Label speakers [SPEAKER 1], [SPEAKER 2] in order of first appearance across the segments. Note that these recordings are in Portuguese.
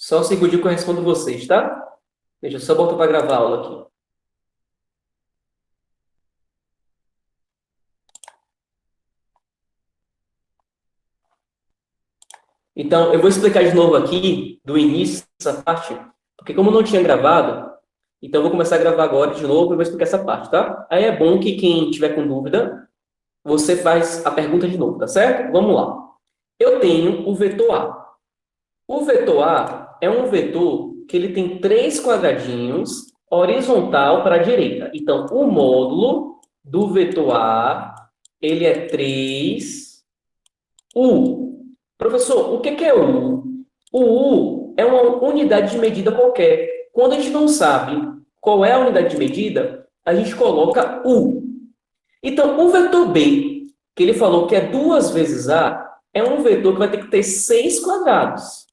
[SPEAKER 1] Só um segundinho que eu respondo vocês, tá? Deixa eu só botar para gravar a aula aqui. Então, eu vou explicar de novo aqui, do início, essa parte, porque como eu não tinha gravado, então eu vou começar a gravar agora de novo e vou explicar essa parte, tá? Aí é bom que quem tiver com dúvida, você faz a pergunta de novo, tá certo? Vamos lá. Eu tenho o vetor A. O vetor A é um vetor que ele tem três quadradinhos horizontal para a direita. Então, o módulo do vetor A, ele é 3U. Professor, o que é U? O U é uma unidade de medida qualquer. Quando a gente não sabe qual é a unidade de medida, a gente coloca U. Então, o vetor B, que ele falou que é 2 vezes A, é um vetor que vai ter que ter 6 quadrados.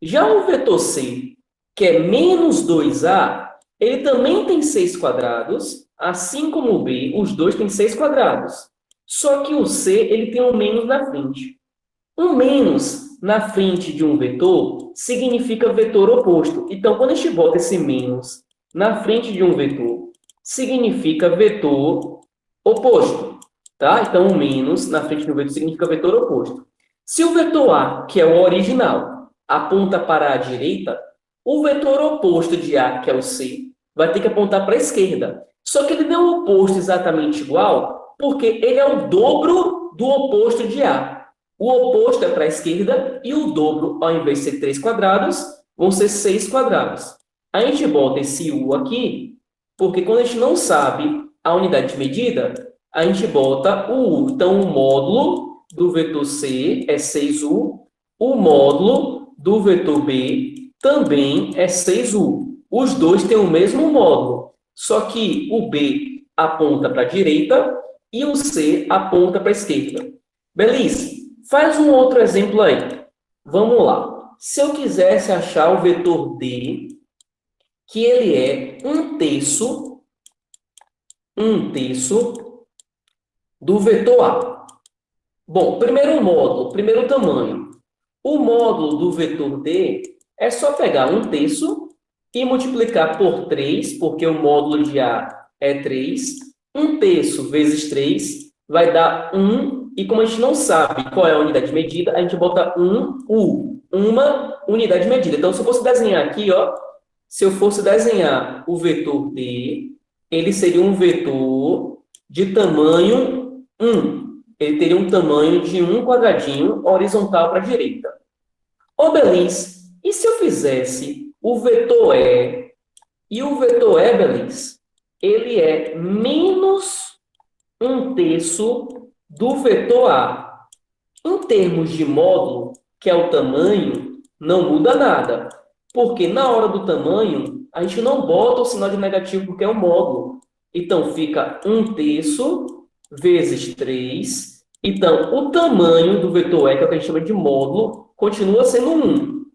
[SPEAKER 1] Já o vetor C, que é menos 2A, ele também tem 6 quadrados, assim como o B, os dois têm 6 quadrados. Só que o C, ele tem um menos na frente. Um menos na frente de um vetor significa vetor oposto. Então, quando a gente bota esse menos na frente de um vetor, significa vetor oposto. Tá? Então, o menos na frente de um vetor significa vetor oposto. Se o vetor A, que é o original, aponta para a direita, o vetor oposto de A, que é o C, vai ter que apontar para a esquerda. Só que ele não é o oposto exatamente igual, porque ele é o dobro do oposto de A. O oposto é para a esquerda e o dobro, ao invés de ser 3 quadrados, vão ser 6 quadrados. A gente bota esse U aqui, porque quando a gente não sabe a unidade de medida, a gente bota o U. Então, o módulo do vetor C é 6U, o módulo do vetor B também é 6U. Os dois têm o mesmo módulo, só que o B aponta para a direita e o C aponta para a esquerda. Beleza? Faz um outro exemplo aí. Vamos lá. Se eu quisesse achar o vetor D, que ele é um terço do vetor A. Bom, primeiro módulo, primeiro tamanho. O módulo do vetor D é só pegar um terço e multiplicar por 3, porque o módulo de A é 3. Um terço vezes 3 vai dar 1. E como a gente não sabe qual é a unidade de medida, a gente bota 1U, uma unidade de medida. Então, se eu fosse desenhar aqui, ó, se eu fosse desenhar o vetor D, ele seria um vetor de tamanho 1. Ele teria um tamanho de 1 quadradinho horizontal para a direita. Ô, Belis, e se eu fizesse o vetor E, e o vetor E, Belis, ele é menos um terço do vetor A. Em termos de módulo, que é o tamanho, não muda nada. Porque na hora do tamanho, a gente não bota o sinal de negativo porque é um módulo. Então, fica um terço vezes 3. Então, o tamanho do vetor E, que é o que a gente chama de módulo, continua sendo 1.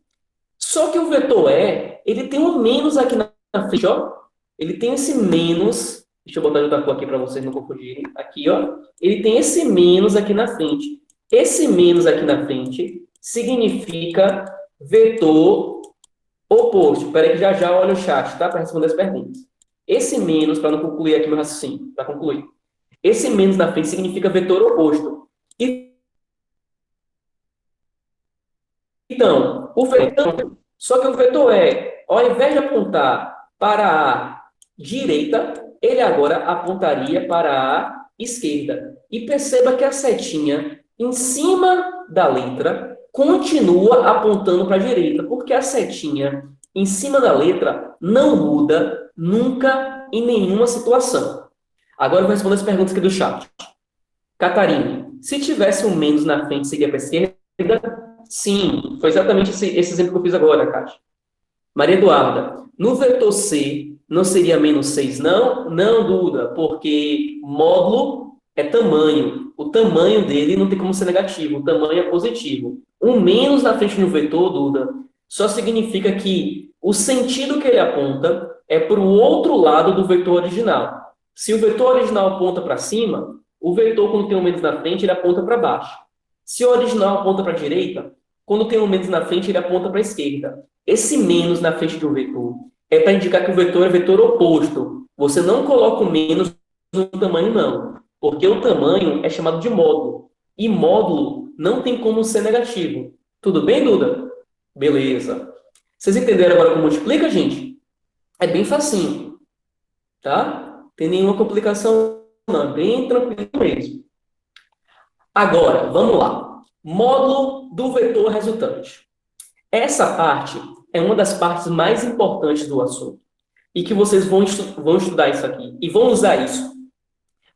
[SPEAKER 1] Só que o vetor E, ele tem um menos aqui na frente, ó. Ele tem esse menos. Deixa eu botar de outra cor aqui para vocês não confundirem. Aqui, ó. Ele tem esse menos aqui na frente. Esse menos aqui na frente significa vetor oposto. Espera aí que já olha o chat, tá? Para responder as perguntas. Esse menos, para não concluir aqui meu raciocínio, para concluir. Esse menos na frente significa vetor oposto. Então, só que o vetor E, ao invés de apontar para a direita, ele agora apontaria para a esquerda. E perceba que a setinha em cima da letra continua apontando para a direita, porque a setinha em cima da letra não muda nunca em nenhuma situação. Agora eu vou responder as perguntas aqui do chat. Catarina, se tivesse um menos na frente, seria para a esquerda? Sim, foi exatamente esse exemplo que eu fiz agora, Kátia. Maria Eduarda, no vetor C, não seria menos 6, não? Não, Duda, porque módulo é tamanho. O tamanho dele não tem como ser negativo, o tamanho é positivo. Um menos na frente do vetor, Duda, só significa que o sentido que ele aponta é para o outro lado do vetor original. Se o vetor original aponta para cima, o vetor, quando tem um menos na frente, ele aponta para baixo. Se o original aponta para a direita, quando tem um menos na frente, ele aponta para a esquerda. Esse menos na frente de um vetor é para indicar que o vetor é vetor oposto. Você não coloca o menos no tamanho, não. Porque o tamanho é chamado de módulo. E módulo não tem como ser negativo. Tudo bem, Duda? Beleza. Vocês entenderam agora como multiplica, gente? É bem facinho. Tá? Tem nenhuma complicação, não. É bem tranquilo mesmo. Agora, vamos lá. Módulo do vetor resultante. Essa parte é uma das partes mais importantes do assunto. E que vocês vão estudar isso aqui. E vão usar isso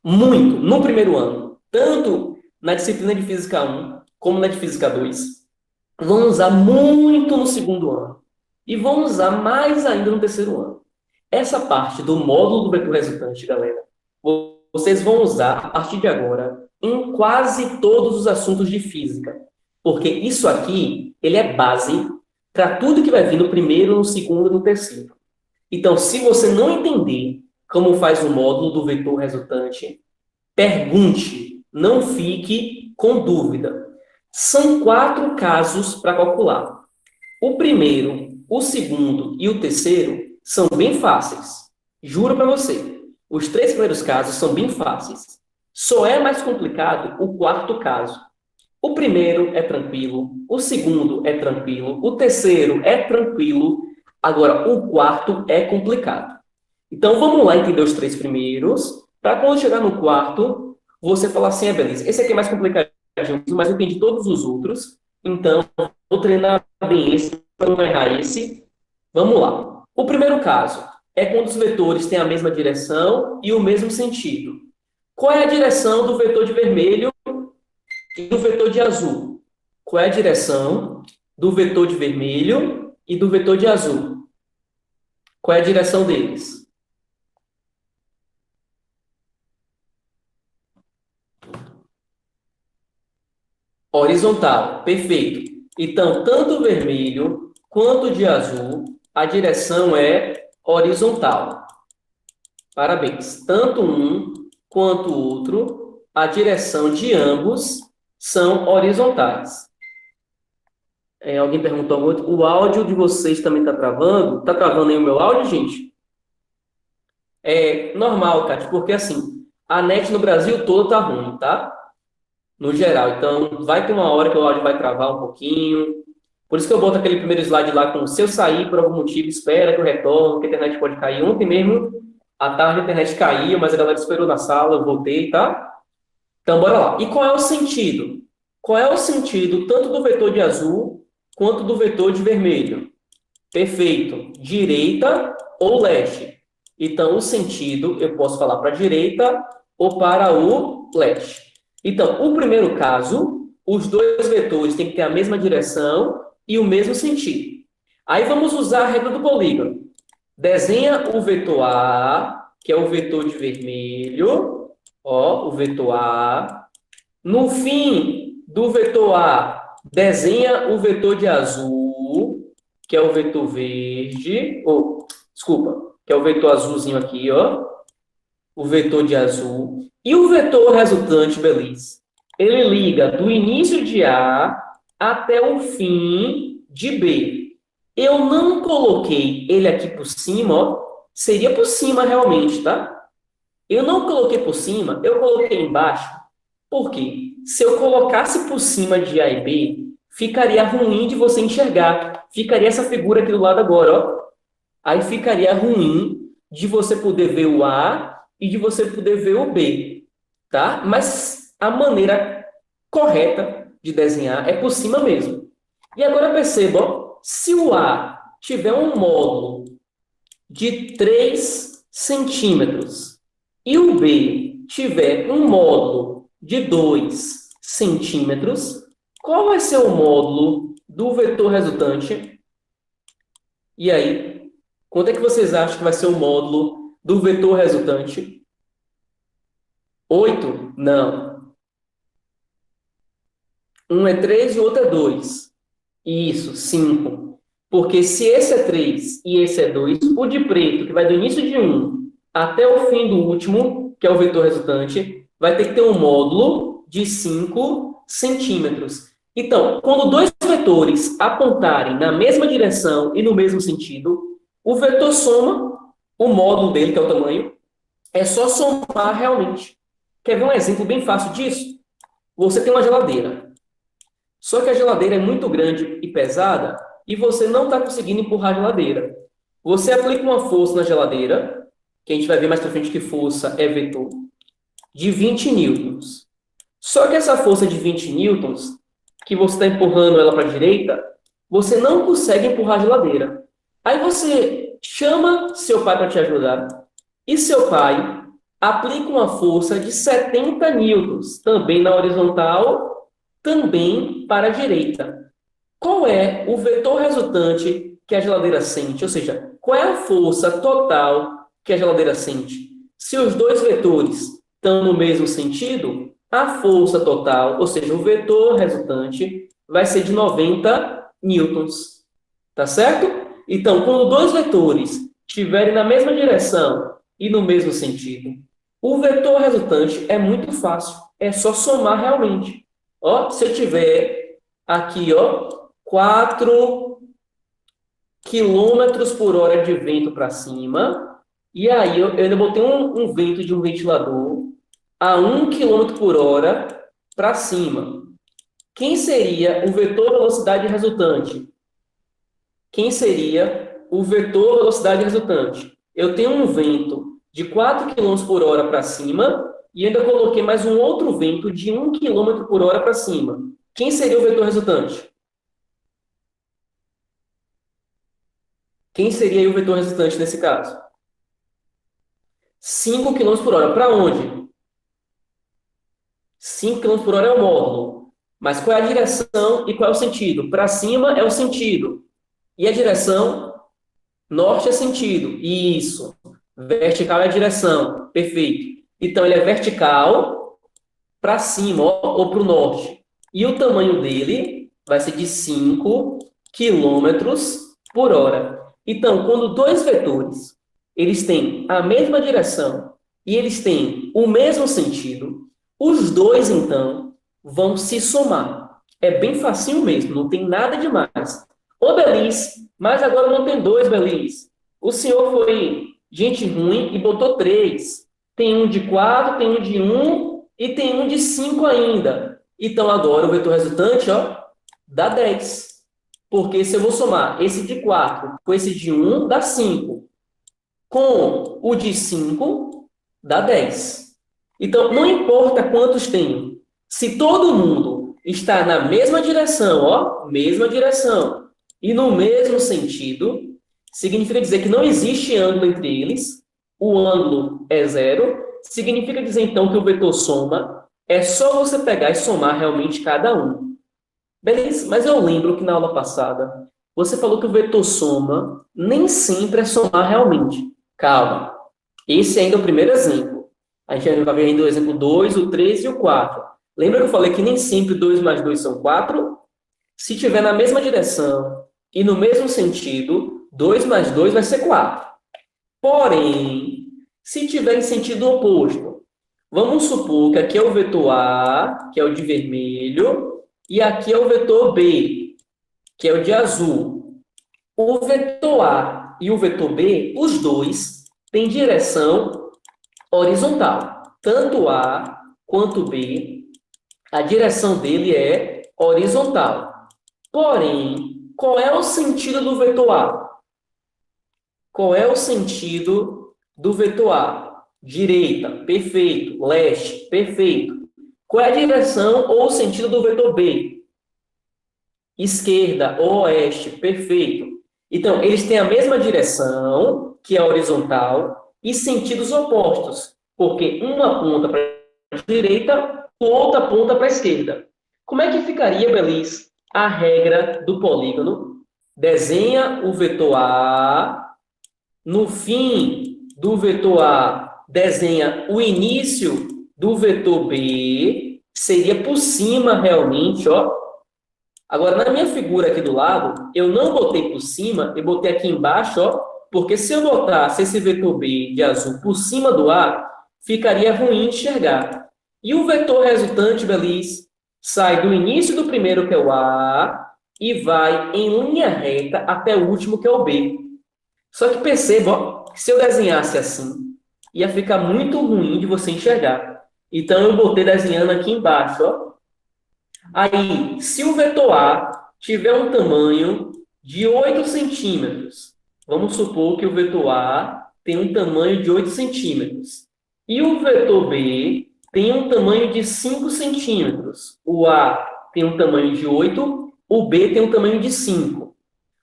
[SPEAKER 1] muito no primeiro ano. Tanto na disciplina de Física 1, como na de Física 2. Vão usar muito no segundo ano. E vão usar mais ainda no terceiro ano. Essa parte do módulo do vetor resultante, galera, vocês vão usar a partir de agora em quase todos os assuntos de física. Porque isso aqui, ele é base para tudo que vai vir no primeiro, no segundo e no terceiro. Então, se você não entender como faz o módulo do vetor resultante, pergunte, não fique com dúvida. São 4 casos para calcular. O primeiro, o segundo e o terceiro são bem fáceis. Juro para você. Os 3 primeiros casos são bem fáceis. Só é mais complicado o 4º caso. O primeiro é tranquilo, o segundo é tranquilo, o terceiro é tranquilo, agora o 4º é complicado. Então vamos lá entender os 3 primeiros, para quando chegar no 4º, você falar assim, beleza, esse aqui é mais complicadinho, mas eu entendi todos os outros, então vou treinar bem esse para não errar esse. Vamos lá. O primeiro caso é quando os vetores têm a mesma direção e o mesmo sentido. Qual é a direção do vetor de vermelho e do vetor de azul? Qual é a direção do vetor de vermelho e do vetor de azul? Qual é a direção deles? Horizontal. Perfeito. Então, tanto o vermelho quanto o de azul, a direção é horizontal. Parabéns. Tanto um quanto o outro, a direção de ambos são horizontais. Alguém perguntou alguma coisa? O áudio de vocês também está travando? Está travando aí o meu áudio, gente? É normal, Kátia, porque assim, a net no Brasil todo tá ruim, tá? No geral. Então, vai ter uma hora que o áudio vai travar um pouquinho. Por isso que eu boto aquele primeiro slide lá com se eu sair por algum motivo, espera que eu retorno, que a internet pode cair. Ontem mesmo, à tarde a internet caiu, mas a galera esperou na sala, eu voltei, tá? Então, bora lá. E qual é o sentido? Qual é o sentido tanto do vetor de azul quanto do vetor de vermelho? Perfeito. Direita ou leste? Então, o sentido, eu posso falar para a direita ou para o leste. Então, o primeiro caso, os 2 vetores têm que ter a mesma direção e o mesmo sentido. Aí vamos usar a regra do polígono. Desenha o vetor A, que é o vetor de vermelho. Ó, o vetor A. No fim do vetor A, desenha o vetor de azul, que é o vetor verde. Desculpa, que é o vetor azulzinho aqui, ó. O vetor de azul. E o vetor resultante, beleza, ele liga do início de A até o fim de B. Eu não coloquei ele aqui por cima, ó. Seria por cima realmente, tá? Eu não coloquei por cima, eu coloquei embaixo. Por quê? Se eu colocasse por cima de A e B, ficaria ruim de você enxergar. Ficaria essa figura aqui do lado agora, ó. Aí ficaria ruim de você poder ver o A e de você poder ver o B, tá? Mas a maneira correta de desenhar é por cima mesmo. E agora perceba, ó, se o A tiver um módulo de 3 centímetros e o B tiver um módulo de 2 centímetros, qual vai ser o módulo do vetor resultante? E aí, quanto é que vocês acham que vai ser o módulo do vetor resultante? 8? Não. Um é 3 e o outro é 2. Isso, 5. Porque se esse é 3 e esse é 2, o de preto, que vai do início de um até o fim do último, que é o vetor resultante, vai ter que ter um módulo de 5 centímetros. Então, quando dois vetores apontarem na mesma direção e no mesmo sentido, o vetor soma, o módulo dele, que é o tamanho, é só somar realmente. Quer ver um exemplo bem fácil disso? Você tem uma geladeira. Só que a geladeira é muito grande e pesada e você não está conseguindo empurrar a geladeira. Você aplica uma força na geladeira, que a gente vai ver mais para frente que força é vetor, de 20 newtons. Só que essa força de 20 newtons, que você está empurrando ela para a direita, você não consegue empurrar a geladeira. Aí você chama seu pai para te ajudar e seu pai aplica uma força de 70 newtons, também na horizontal, também para a direita. Qual é o vetor resultante que a geladeira sente? Ou seja, qual é a força total que a geladeira sente? Se os dois vetores estão no mesmo sentido, a força total, ou seja, o vetor resultante, vai ser de 90 newtons. Tá certo? Então, quando dois vetores estiverem na mesma direção e no mesmo sentido, o vetor resultante é muito fácil. É só somar realmente. Ó, se eu tiver aqui, ó, 4 quilômetros por hora de vento para cima, e aí eu ainda botei um vento de um ventilador a 1 quilômetro por hora para cima. Quem seria o vetor velocidade resultante? Quem seria o vetor velocidade resultante? Eu tenho um vento de 4 quilômetros por hora para cima e ainda coloquei mais um outro vento de 1 quilômetro por hora para cima. Quem seria o vetor resultante? Quem seria o vetor resultante nesse caso? 5 quilômetros por hora. Para onde? 5 quilômetros por hora é o módulo. Mas qual é a direção e qual é o sentido? Para cima é o sentido. E a direção? Norte é sentido. Isso. Vertical é a direção. Perfeito. Então, ele é vertical para cima, ó, ou para o norte. E o tamanho dele vai ser de 5 quilômetros por hora. Então, quando dois vetores eles têm a mesma direção e eles têm o mesmo sentido, os dois, então, vão se somar. É bem facinho mesmo, não tem nada demais. Ô, Belis, mas agora não tem dois, Belis. O senhor foi gente ruim e botou três. Tem um de 4, tem um de 1 e tem um de 5 ainda. Então, agora o vetor resultante, ó, dá 10. Porque se eu vou somar esse de 4 com esse de 1, dá 5. Com o de 5, dá 10. Então, não importa quantos tenho. Se todo mundo está na mesma direção, ó, mesma direção, e no mesmo sentido, significa dizer que não existe ângulo entre eles, o ângulo é zero, significa dizer, então, que o vetor soma é só você pegar e somar realmente cada um. Beleza, mas eu lembro que na aula passada você falou que o vetor soma nem sempre é somar realmente. Calma, esse ainda é o primeiro exemplo. A gente vai ver ainda o exemplo 2, o 3 e o 4. Lembra que eu falei que nem sempre 2 mais 2 são 4? Se tiver na mesma direção e no mesmo sentido, 2 mais 2 vai ser 4. Porém, se tiver em sentido oposto, vamos supor que aqui é o vetor A, que é o de vermelho, e aqui é o vetor B, que é o de azul. O vetor A e o vetor B, os dois, têm direção horizontal. Tanto A quanto B, a direção dele é horizontal. Porém, qual é o sentido do vetor A? Qual é o sentido do vetor A? Direita, perfeito. Leste, perfeito. Qual é a direção ou o sentido do vetor B? Esquerda ou oeste, perfeito. Então, eles têm a mesma direção, que é horizontal, e sentidos opostos, porque uma aponta para a direita, outra aponta para a esquerda. Como é que ficaria, Belis, a regra do polígono? Desenha o vetor A, no fim do vetor A, desenha o início do vetor B, seria por cima realmente, ó. Agora, na minha figura aqui do lado, eu não botei por cima, eu botei aqui embaixo, ó, porque se eu botasse esse vetor B de azul por cima do A, ficaria ruim enxergar. E o vetor resultante, Belis, Sai do início do primeiro, que é o A, e vai em linha reta até o último, que é o B. Só que perceba, ó, que se eu desenhasse assim, ia ficar muito ruim de você enxergar. Então, eu botei desenhando aqui embaixo, ó. Aí, se o vetor A tiver um tamanho de 8 centímetros, vamos supor que o vetor A tem um tamanho de 8 centímetros, e o vetor B tem um tamanho de 5 centímetros. O A tem um tamanho de 8, o B tem um tamanho de 5.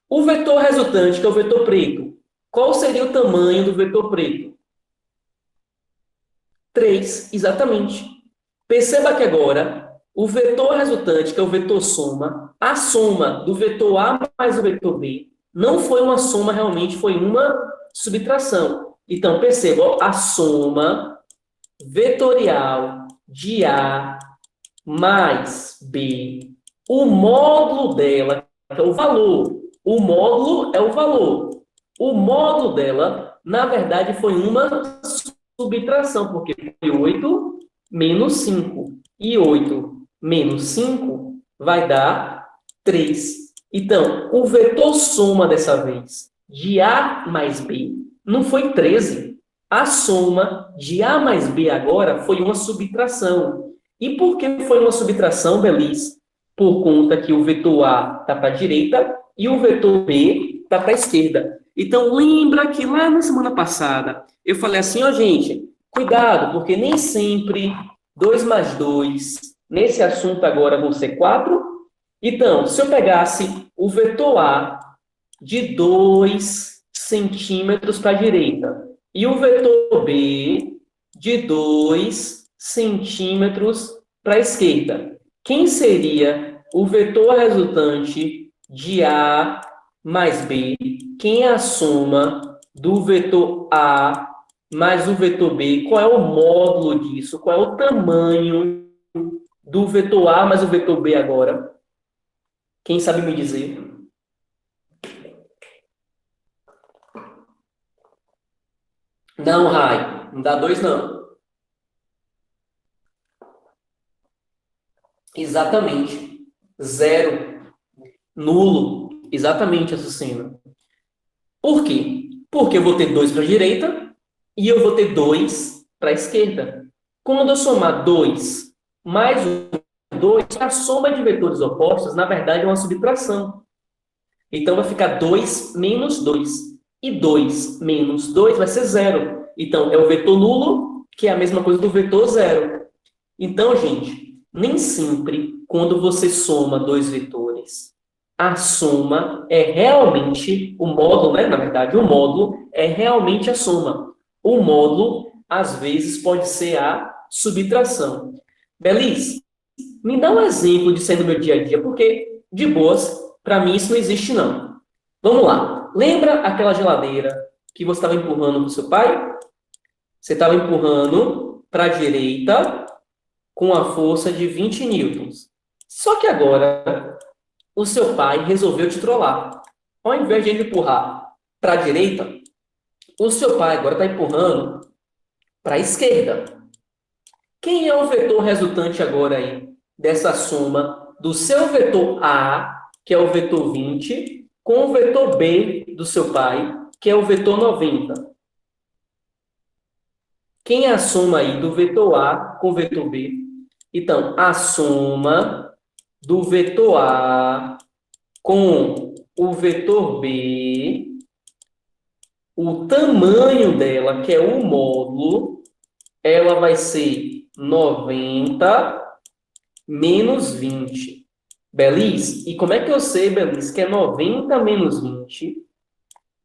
[SPEAKER 1] O vetor resultante, que é o vetor preto, qual seria o tamanho do vetor preto? 3, exatamente. Perceba que agora, o vetor resultante, que é o vetor soma, a soma do vetor A mais o vetor B, não foi uma soma realmente, foi uma subtração. Então, perceba, ó, a soma vetorial de A mais B, o módulo dela, que é o valor. O módulo é o valor. O módulo dela, na verdade, foi uma subtração, porque foi 8 menos 5. E 8 menos 5 vai dar 3. Então, o vetor soma dessa vez de A mais B não foi 13. A soma de A mais B agora foi uma subtração. E por que foi uma subtração, Belis? Por conta que o vetor A está para a direita e o vetor B está para a esquerda. Então, lembra que lá na semana passada eu falei assim, ó, gente, cuidado, porque nem sempre 2 mais 2, nesse assunto agora vão ser 4. Então, se eu pegasse o vetor A de 2 centímetros para a direita e o vetor B de 2 centímetros para a esquerda, quem seria o vetor resultante de A mais B? Quem é a soma do vetor A mais o vetor B? Qual é o módulo disso? Qual é o tamanho do vetor A mais o vetor B agora? Quem sabe me dizer? Não, Rai, não dá 2, não. Exatamente. 0. Nulo. Exatamente, Açucena. Por quê? Porque eu vou ter 2 para a direita e eu vou ter 2 para a esquerda. Quando eu somar 2 mais o 2, a soma de vetores opostos, na verdade, é uma subtração. Então, vai ficar 2 menos 2. E 2 menos 2 vai ser 0. Então, é o vetor nulo, que é a mesma coisa do vetor 0. Então, gente, nem sempre, quando você soma dois vetores, a soma é realmente o módulo, né? Na verdade, o módulo é realmente a soma. O módulo, às vezes, pode ser a subtração. Belis, me dá um exemplo disso aí no meu dia a dia, porque, de boas, para mim isso não existe, não. Vamos lá. Lembra aquela geladeira que você estava empurrando com seu pai? Você estava empurrando para a direita com a força de 20 newtons. Só que agora, o seu pai resolveu te trollar. Ao invés de ele empurrar para a direita, o seu pai agora está empurrando para a esquerda. Quem é o vetor resultante agora aí dessa soma do seu vetor A, que é o vetor 20, com o vetor B do seu pai, que é o vetor 90? Quem é a soma aí do vetor A com o vetor B? Então, a soma do vetor A com o vetor B, o tamanho dela, que é o módulo, ela vai ser 90 menos 20. Belis? E como é que eu sei, Belis, que é 90 menos 20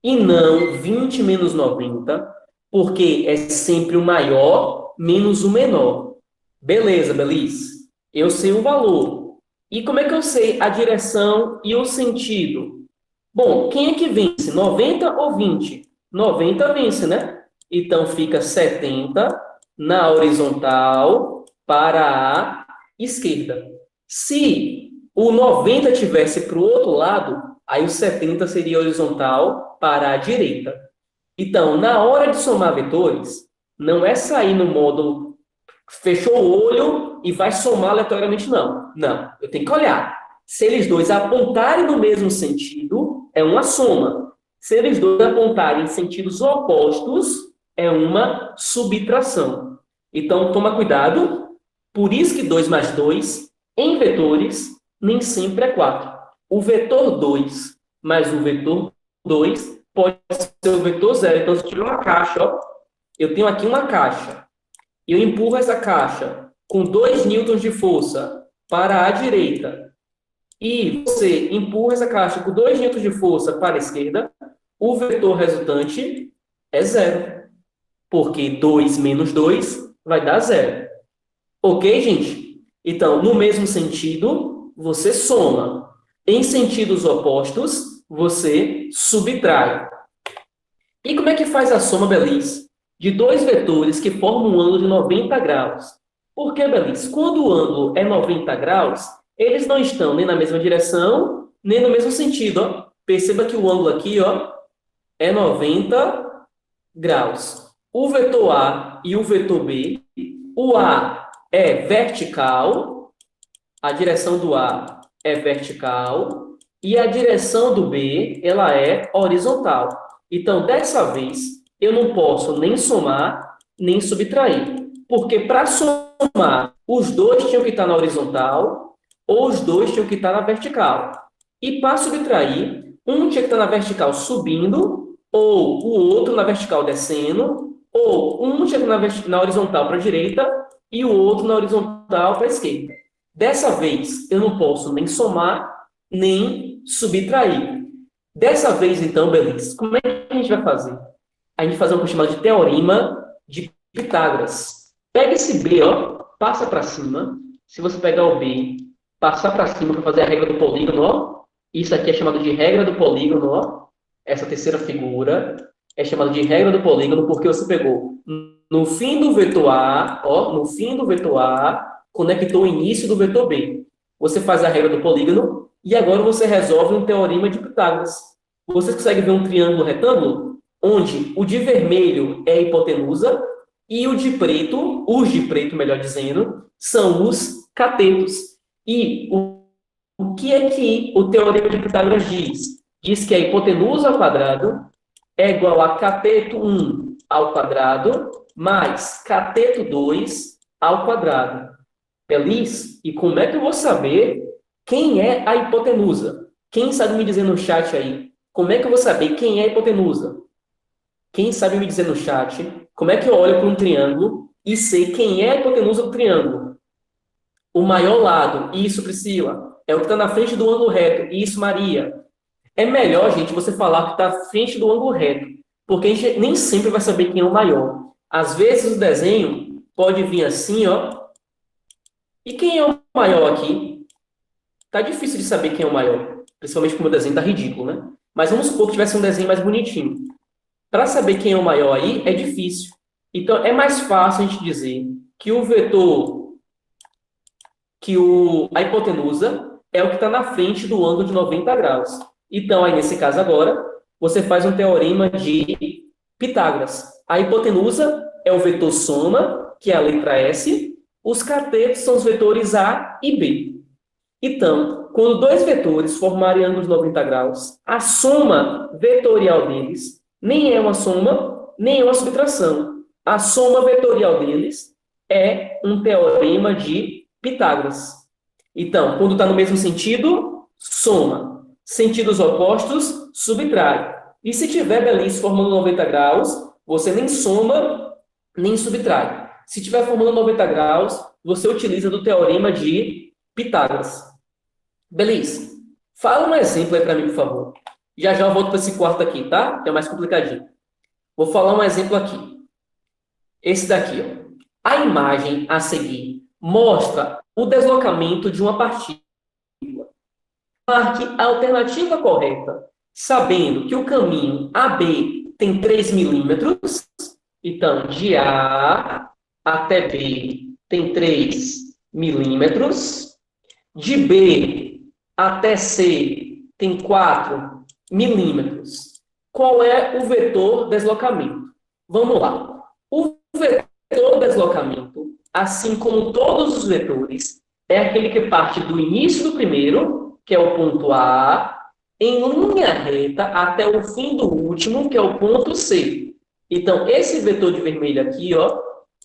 [SPEAKER 1] e não 20 menos 90? Porque é sempre o maior menos o menor. Beleza, Belis. Eu sei o valor. E como é que eu sei a direção e o sentido? Bom, quem é que vence? 90 ou 20? 90 vence, né? Então, fica 70 na horizontal para a esquerda. Se o 90 tivesse para o outro lado, aí o 70 seria horizontal para a direita. Então, na hora de somar vetores, não é sair no módulo Fechou o olho e vai somar aleatoriamente, não. Não, eu tenho que olhar. Se eles dois apontarem no mesmo sentido, é uma soma. Se eles dois apontarem em sentidos opostos, é uma subtração. Então, toma cuidado. Por isso que 2 mais 2, em vetores, nem sempre é 4. O vetor 2 mais o vetor 2 pode ser o vetor 0. Então, se eu tiver uma caixa, ó, eu tenho aqui uma caixa, e eu empurro essa caixa com 2 newtons de força para a direita, e você empurra essa caixa com 2 newtons de força para a esquerda, o vetor resultante é 0. Porque 2 menos 2 vai dar 0. Ok, gente? Então, no mesmo sentido, você soma. Em sentidos opostos, você subtrai. E como é que faz a soma, Belis, de dois vetores que formam um ângulo de 90 graus? Porque, Belis, quando o ângulo é 90 graus, eles não estão nem na mesma direção, nem no mesmo sentido. Ó. Perceba que o ângulo aqui, ó, é 90 graus. O vetor A e o vetor B, o A é vertical, a direção do A é vertical, e a direção do B, ela é horizontal. Então, dessa vez, eu não posso nem somar, nem subtrair. Porque para somar, os dois tinham que estar na horizontal, ou os dois tinham que estar na vertical. E para subtrair, um tinha que estar na vertical subindo, ou o outro na vertical descendo, ou um tinha que estar na horizontal para a direita e o outro na horizontal para a esquerda. Dessa vez, eu não posso nem somar, nem subtrair. Dessa vez, então, Belis, como é que a gente vai fazer? A gente vai fazer um chamado de teorema de Pitágoras. Pega esse B, ó, passa para cima. Se você pegar o B, passar para cima para fazer a regra do polígono, ó. Isso aqui é chamado de regra do polígono, ó. Essa terceira figura é chamada de regra do polígono porque você pegou no fim do vetor A, ó, no fim do vetor A, conectou o início do vetor B. Você faz a regra do polígono e agora você resolve um teorema de Pitágoras. Você consegue ver um triângulo retângulo onde o de vermelho é a hipotenusa e o de preto, os de preto, melhor dizendo, são os catetos. E o que é que o teorema de Pitágoras diz? Diz que a hipotenusa ao quadrado é igual a cateto 1 ao quadrado mais cateto 2 ao quadrado. Feliz? E como é que eu vou saber quem é a hipotenusa? Quem sabe me dizer no chat aí? Como é que eu vou saber quem é a hipotenusa? Quem sabe me dizer no chat como é que eu olho para um triângulo e sei quem é a hipotenusa do triângulo? O maior lado, isso, Priscila, é o que está na frente do ângulo reto, isso, Maria. É melhor, gente, você falar que está à frente do ângulo reto, porque a gente nem sempre vai saber quem é o maior. Às vezes o desenho pode vir assim, ó. E quem é o maior aqui? Tá difícil de saber quem é o maior, principalmente porque o meu desenho tá ridículo, né? Mas vamos supor que tivesse um desenho mais bonitinho. Para saber quem é o maior aí, é difícil. Então, é mais fácil a gente dizer que o vetor, a hipotenusa, é o que está na frente do ângulo de 90 graus. Então, aí, nesse caso agora, você faz um teorema de Pitágoras. A hipotenusa é o vetor soma, que é a letra S. Os catetos são os vetores A e B. Então, quando dois vetores formarem ângulos de 90 graus, a soma vetorial deles nem é uma soma, nem é uma subtração. A soma vetorial deles é um teorema de Pitágoras. Então, quando está no mesmo sentido, soma. Sentidos opostos, subtrai. E se tiver Belis formando 90 graus, você nem soma, nem subtrai. Se tiver formando 90 graus, você utiliza do teorema de Pitágoras. Belis, fala um exemplo aí para mim, por favor. Já eu volto para esse quarto aqui, tá? Que é mais complicadinho. Vou falar um exemplo aqui. Esse daqui, ó. A imagem a seguir mostra o deslocamento de uma partícula. Marque a alternativa correta, sabendo que o caminho AB tem 3 milímetros. Então, de A até B tem 3 milímetros. De B até C tem 4 milímetros. Qual é o vetor deslocamento? Vamos lá. O vetor deslocamento assim como todos os vetores, é aquele que parte do início do primeiro, que é o ponto A, em linha reta até o fim do último, que é o ponto C. Então, esse vetor de vermelho aqui, ó,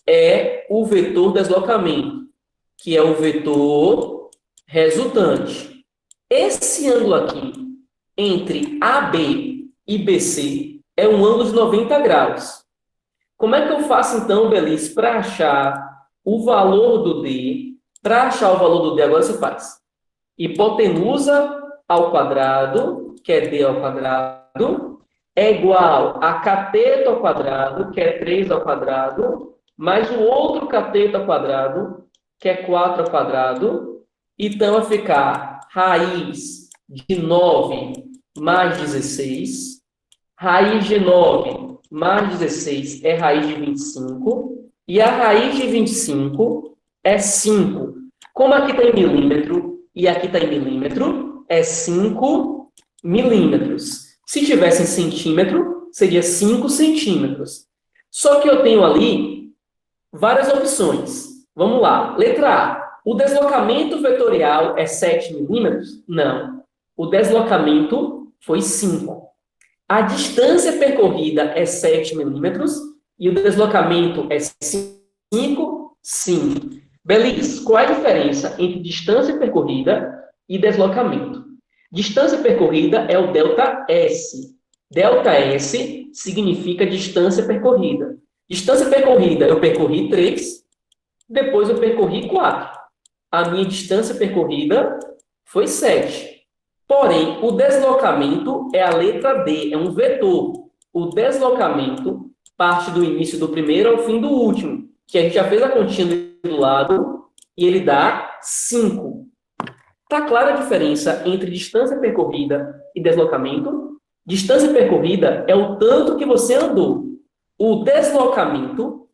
[SPEAKER 1] é o vetor deslocamento, que é o vetor resultante. Esse ângulo aqui, entre AB e BC, é um ângulo de 90 graus. Como é que eu faço, então, Belice, para achar o valor do D? Para achar o valor do D, agora você faz hipotenusa ao quadrado, que é D ao quadrado, é igual a cateto ao quadrado, que é 3 ao quadrado, mais o outro cateto ao quadrado, que é 4 ao quadrado. Então, vai ficar raiz de 9 mais 16. Raiz de 9 mais 16 é raiz de 25. E a raiz de 25 é 5. Como aqui está em milímetro e aqui está em milímetro, é 5 milímetros. Se tivesse em centímetro, seria 5 centímetros. Só que eu tenho ali várias opções. Vamos lá. Letra A. O deslocamento vetorial é 7 milímetros? Não. O deslocamento foi 5. A distância percorrida é 7 milímetros e o deslocamento é 5. Sim. Belis, qual é a diferença entre distância percorrida e deslocamento? Distância percorrida é o delta S. Delta S significa distância percorrida. Distância percorrida, eu percorri 3, depois eu percorri 4. A minha distância percorrida foi 7. Porém, o deslocamento é a letra D, é um vetor. O deslocamento parte do início do primeiro ao fim do último, que a gente já fez a continha do lado, e ele dá 5. Está clara a diferença entre distância percorrida e deslocamento? Distância percorrida é o tanto que você andou. O deslocamento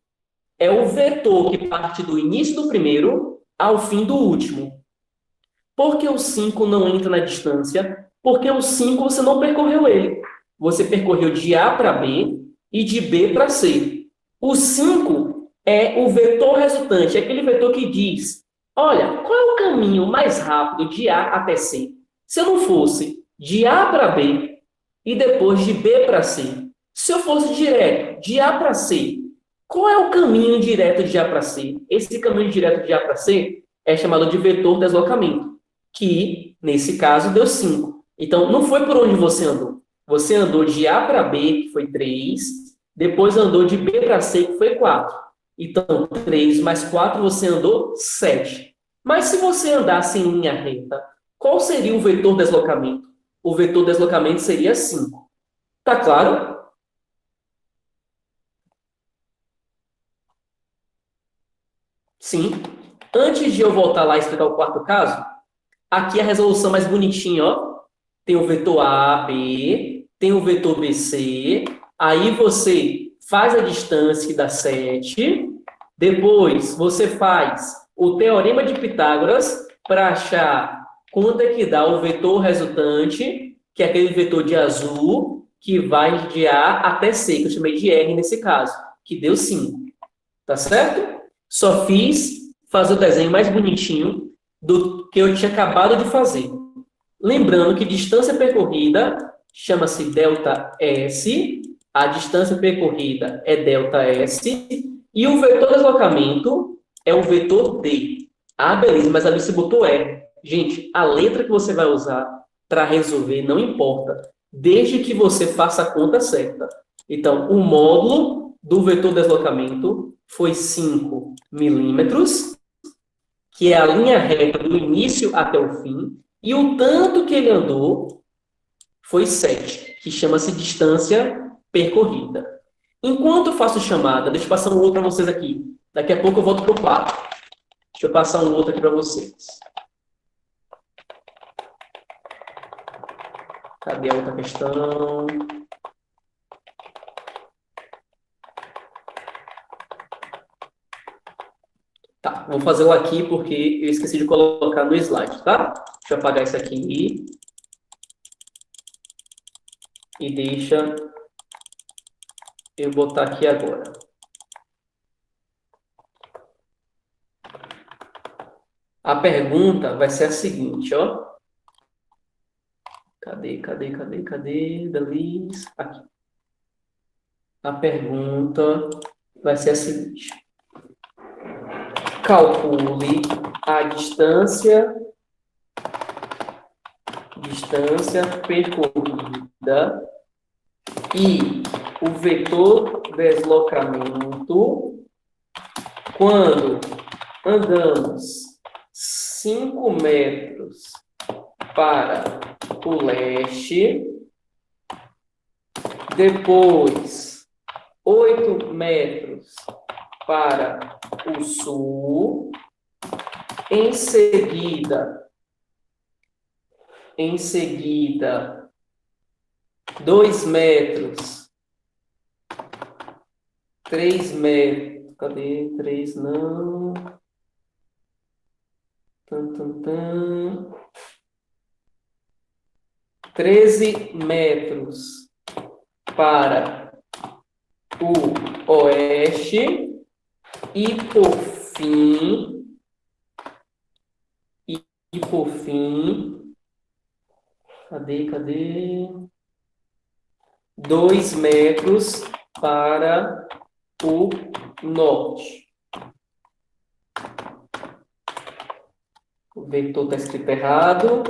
[SPEAKER 1] é o vetor que parte do início do primeiro ao fim do último. Por que o 5 não entra na distância? Porque o 5 você não percorreu ele. Você percorreu de A para B e de B para C. O 5 é o vetor resultante, é aquele vetor que diz, olha, qual é o caminho mais rápido de A até C? Se eu não fosse de A para B e depois de B para C, se eu fosse direto de A para C, qual é o caminho direto de A para C? Esse caminho direto de A para C é chamado de vetor deslocamento, que, nesse caso, deu 5. Então, não foi por onde você andou. Você andou de A para B, que foi 3, depois andou de B para C, que foi 4. Então, 3 mais 4, você andou 7. Mas se você andasse em linha reta, qual seria o vetor deslocamento? O vetor deslocamento seria 5. Tá claro? Sim. Antes de eu voltar lá e explicar o quarto caso, aqui a resolução mais bonitinha, ó. Tem o vetor A, B, tem o vetor BC, aí você faz a distância que dá 7, depois você faz o teorema de Pitágoras para achar quanto é que dá o vetor resultante, que é aquele vetor de azul, que vai de A até C, que eu chamei de R nesse caso, que deu 5. Tá certo? Só fiz fazer o desenho mais bonitinho do que eu tinha acabado de fazer. Lembrando que distância percorrida chama-se delta S, a distância percorrida é delta S, e o vetor deslocamento é o vetor D. Ah, beleza, mas ali você botou E. Gente, a letra que você vai usar para resolver não importa, desde que você faça a conta certa. Então, o módulo do vetor deslocamento foi 5 milímetros, que é a linha reta do início até o fim, e o tanto que ele andou foi 7, que chama-se distância percorrida. Enquanto eu faço chamada, deixa eu passar um outro para vocês aqui. Daqui a pouco eu volto para o 4. Deixa eu passar um outro aqui para vocês. Cadê a outra questão? Tá, vou fazê-la aqui porque eu esqueci de colocar no slide, tá? Deixa eu apagar isso aqui. E deixa eu botar aqui agora. A pergunta vai ser a seguinte, ó. Cadê, Dalis? Aqui. A pergunta vai ser a seguinte. Calcule a distância percorrida e o vetor deslocamento quando andamos 5 metros para o leste, depois 8 metros para o sul, em seguida 2 metros, 3 metros, cadê? 3 não. 13 metros para o oeste e por fim, cadê? 2 metros para o norte. O vetor está escrito errado.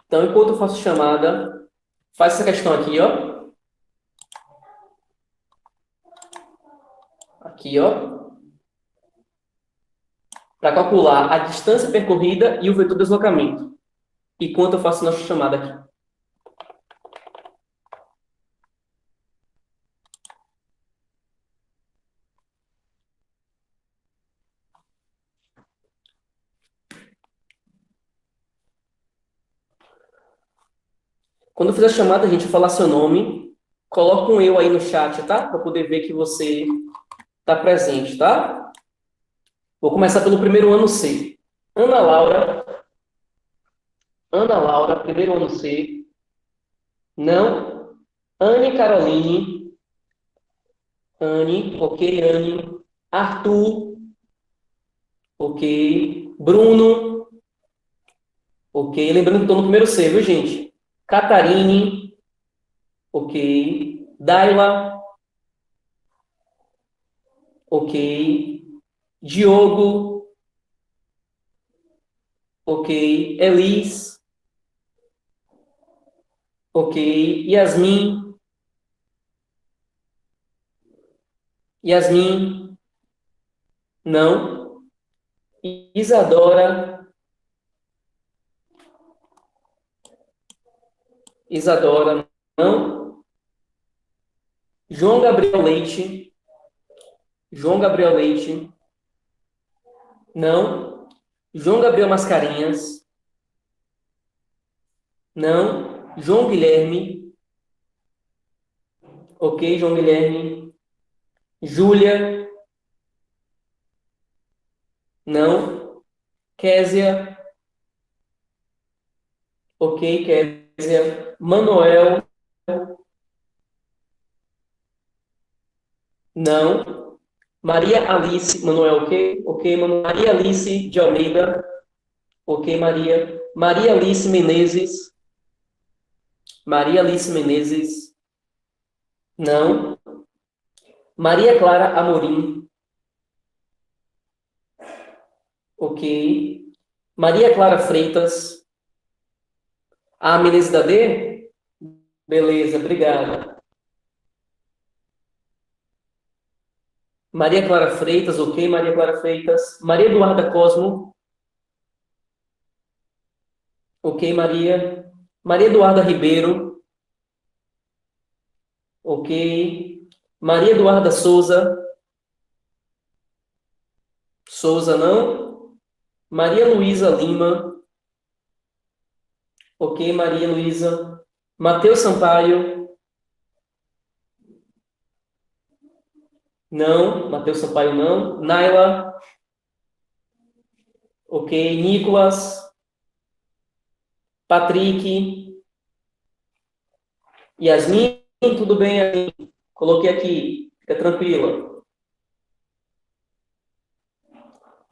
[SPEAKER 1] Então, enquanto eu faço chamada, faz essa questão aqui, ó. Aqui, ó. Para calcular a distância percorrida e o vetor deslocamento. Enquanto eu faço nossa chamada aqui. Quando eu fizer a chamada, a gente falar seu nome, coloca um eu aí no chat, tá? Para poder ver que você está presente, tá? Vou começar pelo primeiro ano C. Ana Laura, primeiro ano C. Não. Anne Caroline. Anne, ok, Anne. Arthur, ok. Bruno, ok. Lembrando que estou no primeiro C, viu, gente? Catarine, ok. Daila, ok. Diogo, ok. Elis, ok. Yasmin, não. Isadora, não. João Gabriel Leite, não. João Gabriel Mascarenhas, não. João Guilherme, ok, João Guilherme. Júlia, não. Késia, ok, Késia. Manuel, não. Maria Alice, Manuel, ok? Ok, Maria Alice de Almeida, ok, Maria. Maria Alice Menezes, não. Maria Clara Amorim, ok. Maria Clara Freitas, Menezes da D? Beleza, obrigado. Maria Clara Freitas, ok, Maria Clara Freitas. Maria Eduarda Cosmo, ok, Maria. Maria Eduarda Ribeiro, ok. Maria Eduarda Souza, não. Maria Luísa Lima, ok, Maria Luísa. Matheus Sampaio, não. Matheus Sampaio, não. Naila, ok. Nicolas, Patrick, Yasmin, tudo bem, Yasmin? Coloquei aqui, fica tranquila.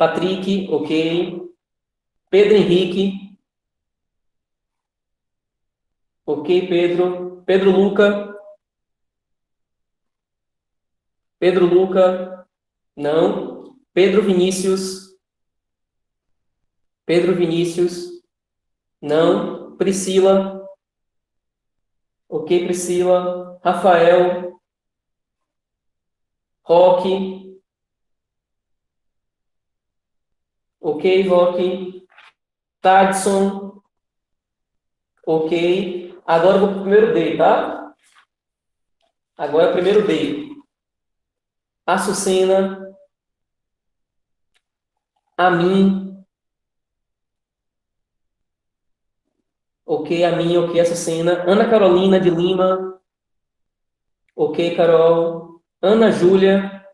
[SPEAKER 1] Patrick, ok. Pedro Henrique. Ok, Pedro. Pedro Luca. Pedro Luca. Não. Pedro Vinícius. Pedro Vinícius. Não. Priscila. Ok, Priscila. Rafael. Roque. Ok, Roque. Tadson. Ok. Agora eu vou para o primeiro D, tá? Agora é o primeiro D. Açucena. Amin. Ok, Amin. Ok, Açucena. Ana Carolina de Lima. Ok, Carol. Ana Júlia.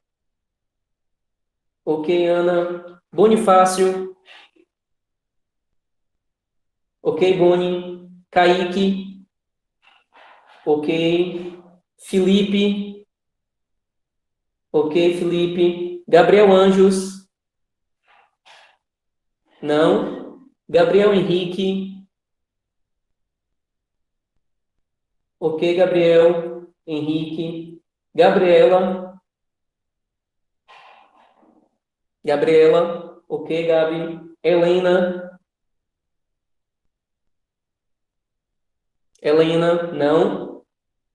[SPEAKER 1] Ok, Ana. Bonifácio. Ok, Boni. Kaique. Ok. Felipe. Ok, Felipe. Gabriel Anjos. Não. Gabriel Henrique. Ok, Gabriel Henrique. Gabriela. Gabriela. Ok, Gabi. Helena. Helena. Não.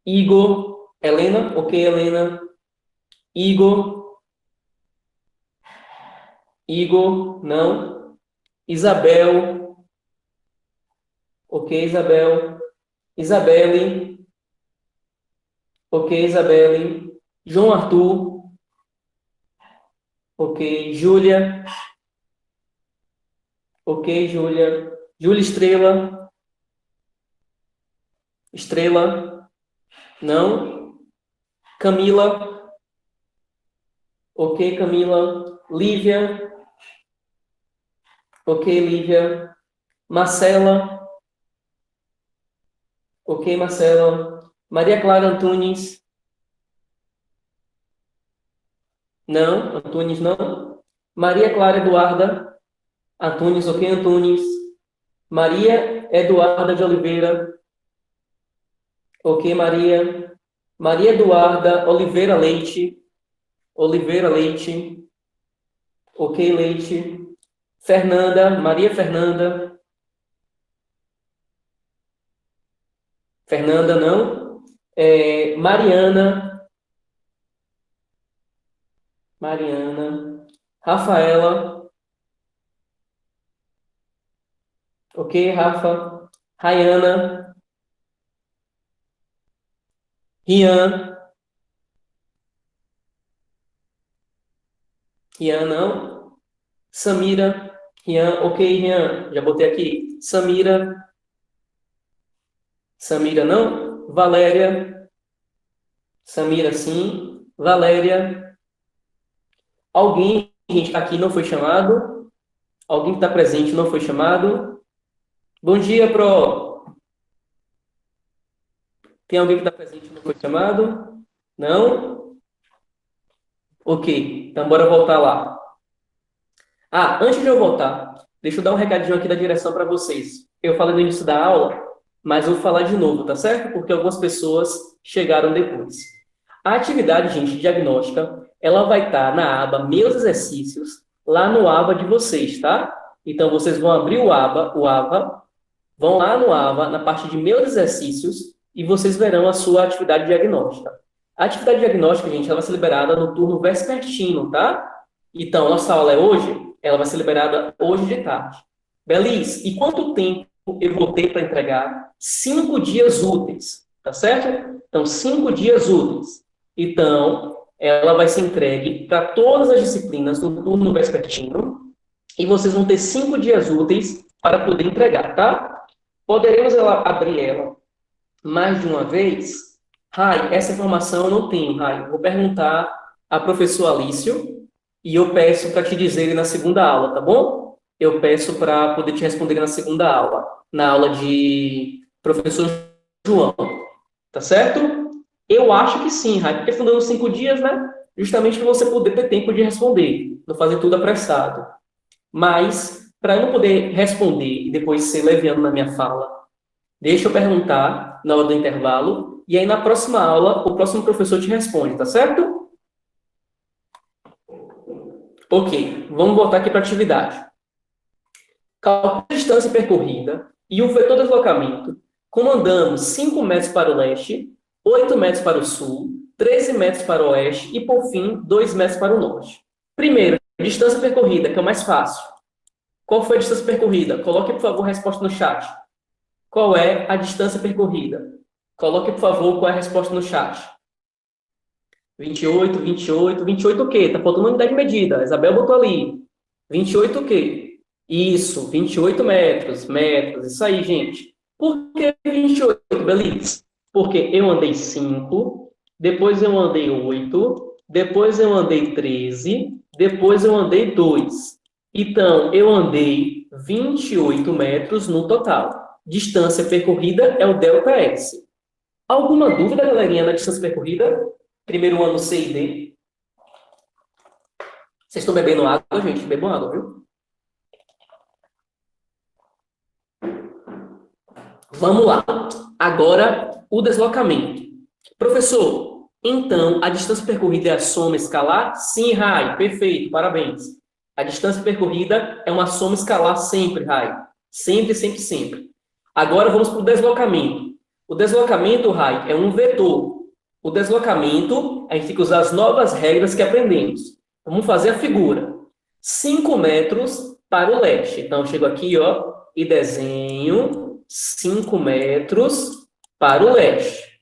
[SPEAKER 1] Igor. Helena. Ok, Helena. Igor. Igor. Não. Isabel. Ok, Isabel. Isabelle. Ok, Isabelle. João Arthur. Ok, Júlia. Ok, Júlia. Júlia Estrela. Estrela. Não. Camila. Ok, Camila. Lívia. Ok, Lívia. Marcela. Ok, Marcela. Maria Clara Antunes. Não. Antunes, não. Maria Clara Eduarda. Antunes, ok, Antunes. Maria Eduarda de Oliveira. Ok, Maria. Maria Eduarda Oliveira Leite. Oliveira Leite. Ok, Leite. Fernanda. Maria Fernanda. Fernanda, não. Mariana. Mariana. Rafaela. Ok, Rafa. Rayana. Rian. Rian, não. Samira. Rian. Ok, Rian. Já botei aqui. Samira. Samira, não. Valéria. Samira, sim. Valéria. Alguém, gente, tá aqui não foi chamado. Alguém que está presente não foi chamado. Bom dia, Pro. Tem alguém que está presente e não foi chamado? Não? Ok, então bora voltar lá. Ah, antes de eu voltar, deixa eu dar um recadinho aqui da direção para vocês. Eu falei no início da aula, mas eu vou falar de novo, tá certo? Porque algumas pessoas chegaram depois. A atividade, gente, diagnóstica, ela vai estar na aba Meus Exercícios, lá no aba de vocês, tá? Então, vocês vão abrir o aba, vão lá no aba, na parte de Meus Exercícios, e vocês verão a sua atividade diagnóstica. A atividade diagnóstica, gente, ela vai ser liberada no turno vespertino, tá? Então, nossa aula é hoje, ela vai ser liberada hoje de tarde. Beliz, e quanto tempo eu vou ter para entregar? 5 dias úteis, tá certo? Então, 5 dias úteis. Então, ela vai ser entregue para todas as disciplinas no turno vespertino, e vocês vão ter 5 dias úteis para poder entregar, tá? Poderemos abrir ela mais de uma vez? Rai, essa informação eu não tenho, Rai. Vou perguntar à professora Alício e eu peço para te dizer na segunda aula, tá bom? Eu peço para poder te responder na segunda aula, na aula de professor João, tá certo? Eu acho que sim, Rai, porque estão dando 5 dias, né? Justamente para você poder ter tempo de responder, não fazer tudo apressado. Mas, para eu não poder responder e depois ser leviano na minha fala, deixa eu perguntar na hora do intervalo, e aí na próxima aula, o próximo professor te responde, tá certo? Ok, vamos voltar aqui para a atividade. Calcule a distância percorrida e o vetor deslocamento, como andamos 5 metros para o leste, 8 metros para o sul, 13 metros para o oeste e, por fim, 2 metros para o norte. Primeiro, distância percorrida, que é o mais fácil. Qual foi a distância percorrida? Coloque, por favor, a resposta no chat. Qual é a distância percorrida? Coloque, por favor, qual é a resposta no chat. 28, 28, 28 o quê? Tá faltando unidade de medida. A Isabel botou ali. 28 o quê? Isso, 28 metros, isso aí, gente. Por que 28, Belise? Porque eu andei 5, depois eu andei 8, depois eu andei 13, depois eu andei 2. Então, eu andei 28 metros no total. Distância percorrida é o ΔS. Alguma dúvida, galerinha, na distância percorrida? Primeiro ano C e D. Vocês estão bebendo água, gente? Bebam água, viu? Vamos lá. Agora, o deslocamento. Professor, então, a distância percorrida é a soma escalar? Sim, Rai. Perfeito, parabéns. A distância percorrida é uma soma escalar sempre, Rai. Sempre, sempre, sempre. Agora, vamos para o deslocamento. O deslocamento, Rai, é um vetor. O deslocamento, a gente tem que usar as novas regras que aprendemos. Vamos fazer a figura. 5 metros para o leste. Então, eu chego aqui, ó, e desenho 5 metros para o leste.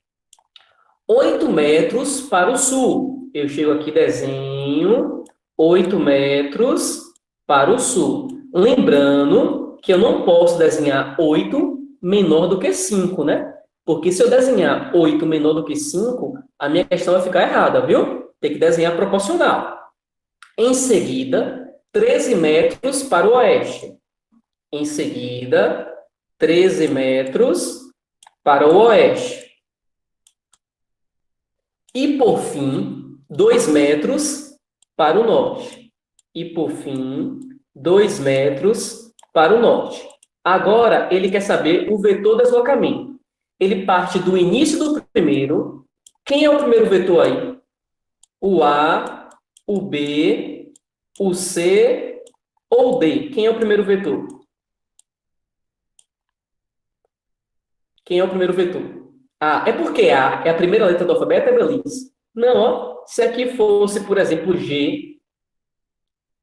[SPEAKER 1] 8 metros para o sul. Eu chego aqui e desenho 8 metros para o sul. Lembrando que eu não posso desenhar 8 menor do que 5, né? Porque se eu desenhar 8 menor do que 5, a minha questão vai ficar errada, viu? Tem que desenhar proporcional. Em seguida, 13 metros para o oeste. Em seguida, 13 metros para o oeste. E, por fim, 2 metros para o norte. E, por fim, 2 metros para o norte. Agora, ele quer saber o vetor deslocamento. Ele parte do início do primeiro. Quem é o primeiro vetor aí? O A, o B, o C ou o D? Quem é o primeiro vetor? Quem é o primeiro vetor? A. É porque A é a primeira letra do alfabeto, é Belise? Não, ó. Se aqui fosse, por exemplo, G,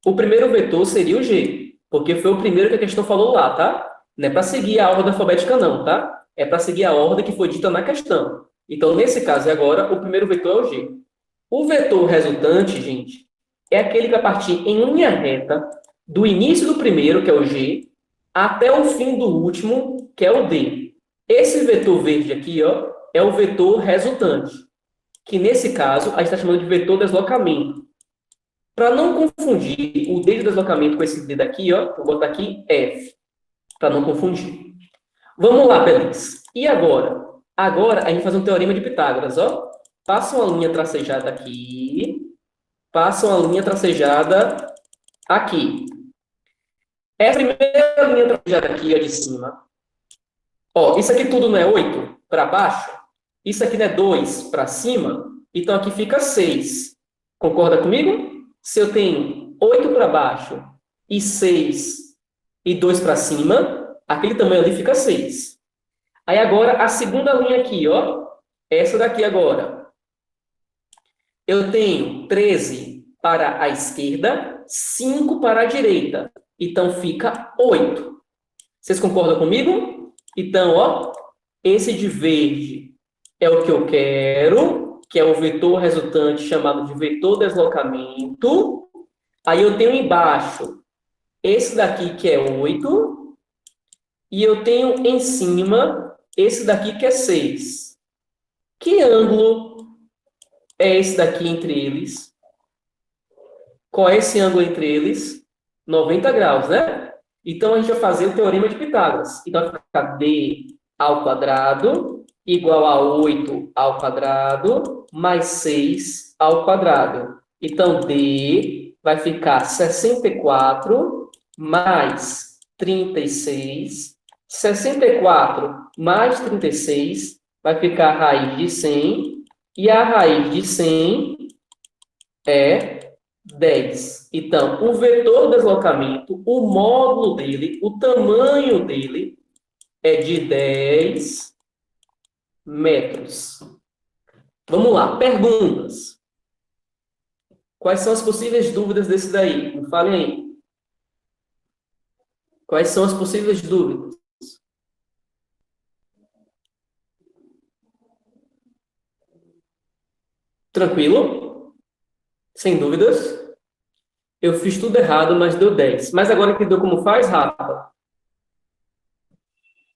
[SPEAKER 1] o primeiro vetor seria o G, porque foi o primeiro que a questão falou lá, tá? Não é para seguir a ordem alfabética, não, tá? É para seguir a ordem que foi dita na questão. Então, nesse caso agora, o primeiro vetor é o G. O vetor resultante, gente, é aquele que vai partir em linha reta do início do primeiro, que é o G, até o fim do último, que é o D. Esse vetor verde aqui, ó, é o vetor resultante, que nesse caso a gente está chamando de vetor deslocamento. Para não confundir o D de deslocamento com esse D daqui, ó, vou botar aqui F, para não confundir. Vamos lá, Feliz. E agora? Agora a gente faz um teorema de Pitágoras, ó. Passa uma linha tracejada aqui, passa uma linha tracejada aqui. Essa primeira linha tracejada aqui, ó, de cima. Ó, isso aqui tudo não é 8 para baixo? Isso aqui não é 2 para cima? Então aqui fica 6. Concorda comigo? Se eu tenho 8 para baixo e 6 e 2 para cima, aquele tamanho ali fica 6. Aí agora a segunda linha aqui, ó. Essa daqui agora. Eu tenho 13 para a esquerda, 5 para a direita. Então fica 8. Vocês concordam comigo? Então, ó, esse de verde é o que eu quero, que é o vetor resultante chamado de vetor deslocamento. Aí eu tenho embaixo esse daqui que é 8. E eu tenho em cima esse daqui que é 6. Que ângulo é esse daqui entre eles? Qual é esse ângulo entre eles? 90 graus, né? Então, a gente vai fazer o teorema de Pitágoras. Então, vai ficar D ao quadrado igual a 8 ao quadrado mais 6 ao quadrado. Então, D vai ficar 64 mais 36. 64 mais 36 vai ficar a raiz de 100. E a raiz de 100 é 10. Então, o vetor do deslocamento, o módulo dele, o tamanho dele é de 10 metros. Vamos lá, perguntas. Quais são as possíveis dúvidas desse daí? Me falem aí. Quais são as possíveis dúvidas? Tranquilo? Sem dúvidas? Eu fiz tudo errado, mas deu 10. Mas agora entendeu como faz, Rafa?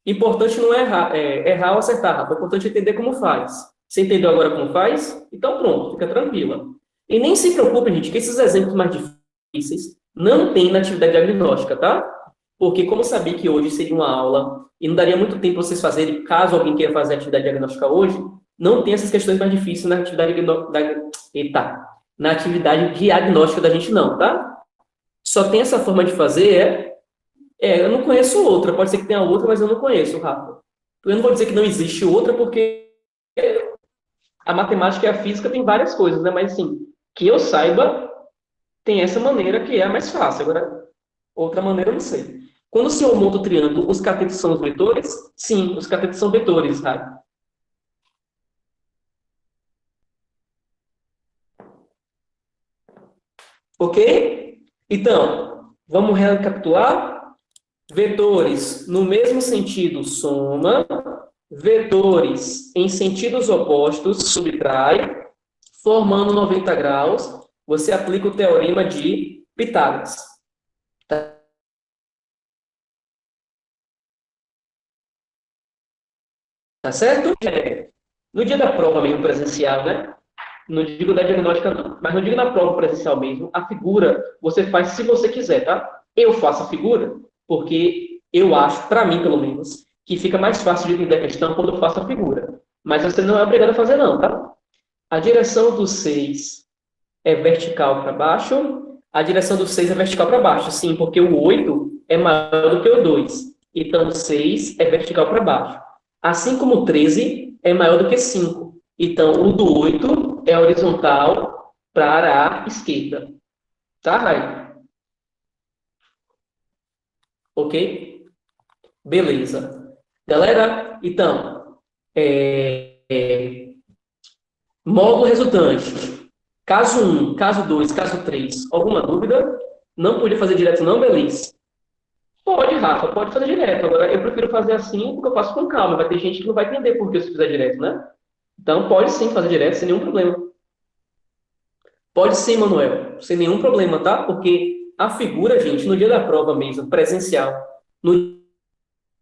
[SPEAKER 1] Importante não é errar ou acertar, Rafa. É importante entender como faz. Você entendeu agora como faz? Então pronto, fica tranquila. E nem se preocupe, gente, que esses exemplos mais difíceis não tem na atividade diagnóstica, tá? Porque como eu sabia que hoje seria uma aula e não daria muito tempo para vocês fazerem, caso alguém queira fazer atividade diagnóstica hoje, não tem essas questões mais difíceis na atividade na atividade diagnóstica da gente não, tá? Só tem essa forma de fazer, eu não conheço outra, pode ser que tenha outra, mas eu não conheço, Rafa. Eu não vou dizer que não existe outra, porque a matemática e a física tem várias coisas, né? Mas assim, que eu saiba, tem essa maneira que é a mais fácil. Agora, outra maneira eu não sei. Quando o senhor monta o triângulo, os catetos são os vetores? Sim, os catetos são vetores, Rafa. Ok? Então, vamos recapitular? Vetores no mesmo sentido soma, vetores em sentidos opostos subtrai, formando 90 graus, você aplica o teorema de Pitágoras. Tá certo? No dia da prova mesmo presencial, né? Não digo da diagnóstica, não. Mas no dia da prova presencial mesmo, a figura você faz se você quiser, tá? Eu faço a figura porque eu acho, para mim pelo menos, que fica mais fácil de entender a questão quando eu faço a figura. Mas você não é obrigado a fazer, não, tá? A direção do 6 é vertical para baixo. A direção do 6 é vertical para baixo. Sim, porque o 8 é maior do que o 2. Então, o 6 é vertical para baixo. Assim como o 13 é maior do que 5. Então, o do 8 é horizontal para a esquerda. Tá, Rai? Ok? Beleza. Galera, então, módulo resultante. Caso 1, caso 2, caso 3, alguma dúvida? Não podia fazer direto não, Beliz? Pode, Rafa, pode fazer direto. Agora, eu prefiro fazer assim porque eu faço com calma. Vai ter gente que não vai entender por que eu fizer direto, né? Então, pode sim fazer direto, sem nenhum problema. Pode sim, Manuel, sem nenhum problema, tá? Porque a figura, gente, no dia da prova mesmo, presencial, no dia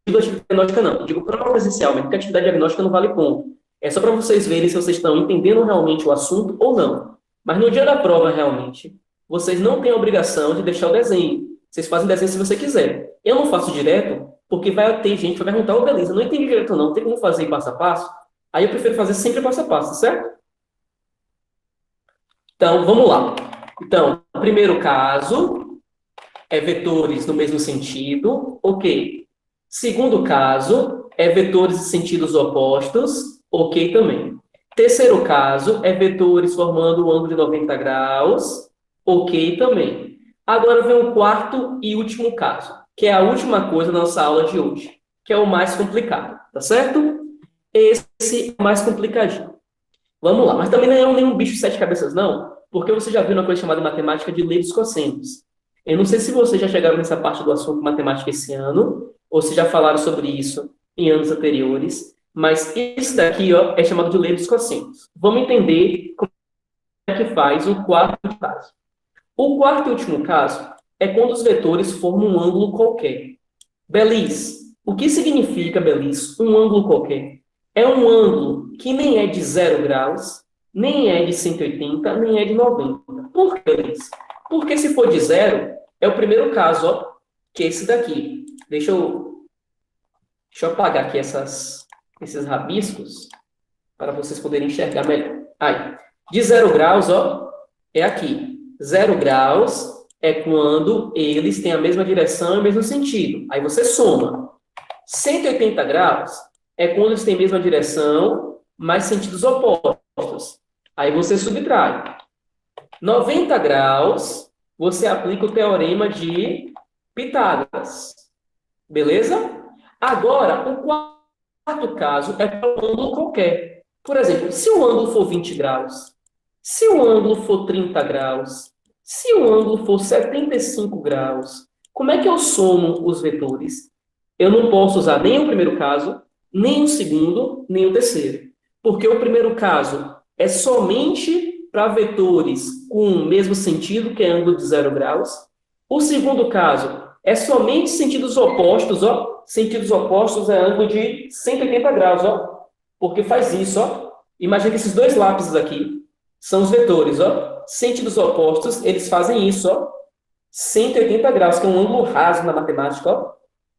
[SPEAKER 1] da atividade diagnóstica, não. Eu digo prova presencial, mas porque a atividade diagnóstica não vale ponto. É só para vocês verem se vocês estão entendendo realmente o assunto ou não. Mas no dia da prova, realmente, vocês não têm a obrigação de deixar o desenho. Vocês fazem desenho se você quiser. Eu não faço direto, porque vai ter gente que vai perguntar, ô, beleza, não entendi direto não, tem como fazer passo a passo? Aí eu prefiro fazer sempre passo a passo, certo? Então, vamos lá. Então, o primeiro caso é vetores no mesmo sentido, ok. Segundo caso é vetores em sentidos opostos, ok também. Terceiro caso é vetores formando um ângulo de 90 graus, ok também. Agora vem o quarto e último caso, que é a última coisa da nossa aula de hoje, que é o mais complicado, tá certo? Esse é o mais complicadinho. Vamos lá, mas também não é nenhum bicho de sete cabeças, não, porque você já viu uma coisa chamada matemática de lei dos cossenos. Eu não sei se vocês já chegaram nessa parte do assunto matemática esse ano, ou se já falaram sobre isso em anos anteriores, mas isso daqui ó, é chamado de lei dos cossenos. Vamos entender como é que faz o quarto caso. O quarto e último caso é quando os vetores formam um ângulo qualquer. Beliz, o que significa, Beliz, um ângulo qualquer? É um ângulo que nem é de 0 graus, nem é de 180, nem é de 90. Por que, Beliz? Porque se for de zero, é o primeiro caso, ó, que é esse daqui. Deixa eu apagar aqui esses rabiscos para vocês poderem enxergar melhor. Aí, de 0 graus, ó, é aqui. 0 graus é quando eles têm a mesma direção e o mesmo sentido. Aí você soma. 180 graus é quando eles têm a mesma direção, mas sentidos opostos. Aí você subtrai. 90 graus, você aplica o teorema de Pitágoras. Beleza? Agora, o quarto caso é para um ângulo qualquer. Por exemplo, se o ângulo for 20 graus, se o ângulo for 30 graus, se o ângulo for 75 graus, como é que eu somo os vetores? Eu não posso usar nem o primeiro caso, nem o segundo, nem o terceiro. Porque o primeiro caso é somente para vetores com o mesmo sentido, que é ângulo de 0 graus. O segundo caso é somente sentidos opostos, ó. Sentidos opostos é ângulo de 180 graus, ó. Porque faz isso, ó. Imagina que esses dois lápis aqui são os vetores, ó. Sentidos opostos, eles fazem isso, ó. 180 graus, que é um ângulo raso na matemática, ó.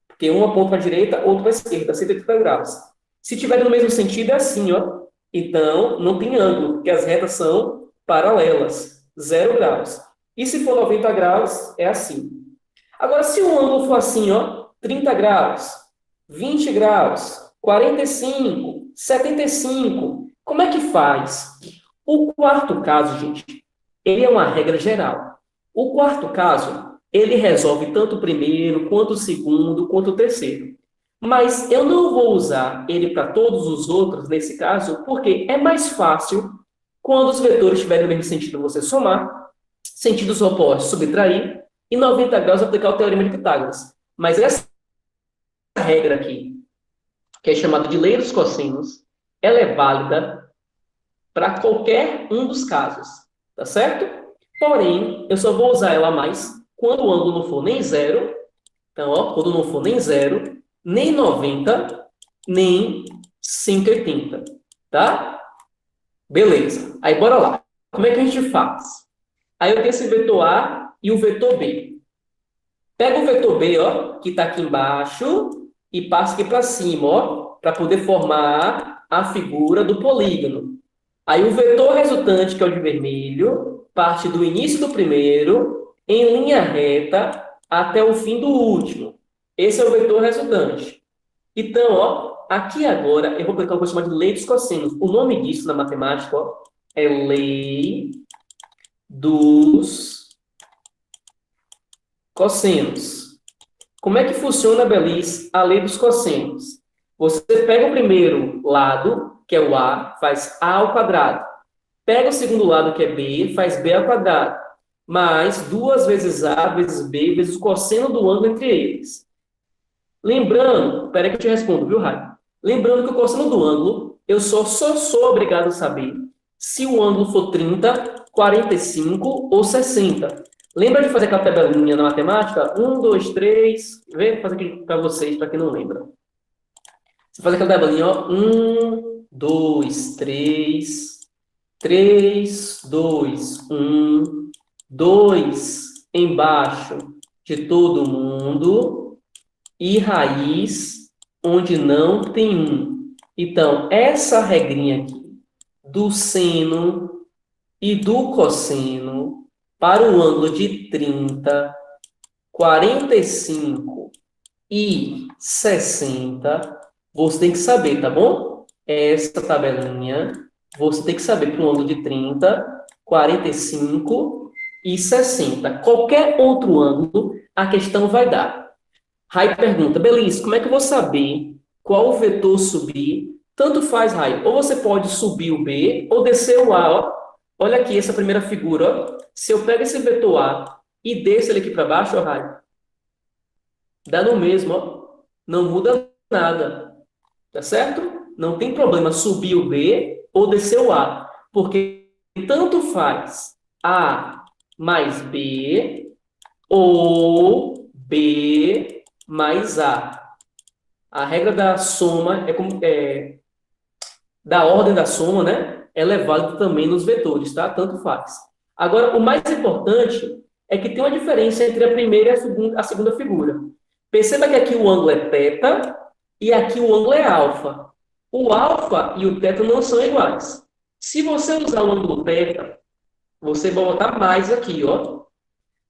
[SPEAKER 1] Porque um aponta para a direita, outro para a esquerda, 180 graus. Se tiver no mesmo sentido, é assim, ó. Então, não tem ângulo, porque as retas são paralelas, 0 graus. E se for 90 graus, é assim. Agora, se o ângulo for assim, ó, 30 graus, 20 graus, 45, 75, como é que faz? O quarto caso, gente, ele é uma regra geral. O quarto caso, ele resolve tanto o primeiro, quanto o segundo, quanto o terceiro. Mas eu não vou usar ele para todos os outros, nesse caso, porque é mais fácil, quando os vetores estiverem no mesmo sentido, você somar, sentidos opostos, subtrair, e 90 graus aplicar o teorema de Pitágoras. Mas essa regra aqui, que é chamada de lei dos cossenos, ela é válida para qualquer um dos casos, tá certo? Porém, eu só vou usar ela mais quando o ângulo não for nem 0, então, ó, quando não for nem 0, nem 90, nem 180, tá? Beleza. Aí, bora lá. Como é que a gente faz? Aí eu tenho esse vetor A e o vetor B. Pega o vetor B, ó, que está aqui embaixo, e passa aqui para cima, ó, para poder formar a figura do polígono. Aí o vetor resultante, que é o de vermelho, parte do início do primeiro, em linha reta, até o fim do último. Esse é o vetor resultante. Então, ó, aqui agora, eu vou aplicar o que eu chamo de lei dos cossenos. O nome disso na matemática, ó, é lei dos cossenos. Como é que funciona, Belis, a lei dos cossenos? Você pega o primeiro lado, que é o A, faz A ao quadrado. Pega o segundo lado, que é B, faz B ao quadrado. Mais 2 vezes A vezes B vezes o cosseno do ângulo entre eles. Lembrando, peraí que eu te respondo, viu, Raio? Lembrando que o cosseno do ângulo, eu só sou obrigado a saber se o ângulo for 30, 45 ou 60. Lembra de fazer aquela tabelinha na matemática? 1, 2, 3. Vou fazer aqui para vocês, para quem não lembra. Você faz aquela tabelinha, ó. 1, 2, 3. 3, 2, 1. 2 embaixo de todo mundo. E raiz onde não tem 1. Então, essa regrinha aqui do seno e do cosseno para o ângulo de 30, 45 e 60, você tem que saber, tá bom? Essa tabelinha, você tem que saber para o ângulo de 30, 45 e 60. Qualquer outro ângulo, a questão vai dar. Rai pergunta, Belis, como é que eu vou saber qual vetor subir? Tanto faz, Rai. Ou você pode subir o B ou descer o A, ó. Olha aqui essa primeira figura, ó. Se eu pego esse vetor A e desço ele aqui para baixo, ó, Rai, dá no mesmo, ó. Não muda nada. Tá certo? Não tem problema subir o B ou descer o A. Porque tanto faz A mais B ou B mais A. A regra da soma da ordem da soma, né? Ela é válida também nos vetores, tá? Tanto faz. Agora, o mais importante é que tem uma diferença entre a primeira e a segunda figura. Perceba que aqui o ângulo é θ e aqui o ângulo é alfa. O alfa e o θ não são iguais. Se você usar o ângulo θ, você vai botar mais aqui, ó.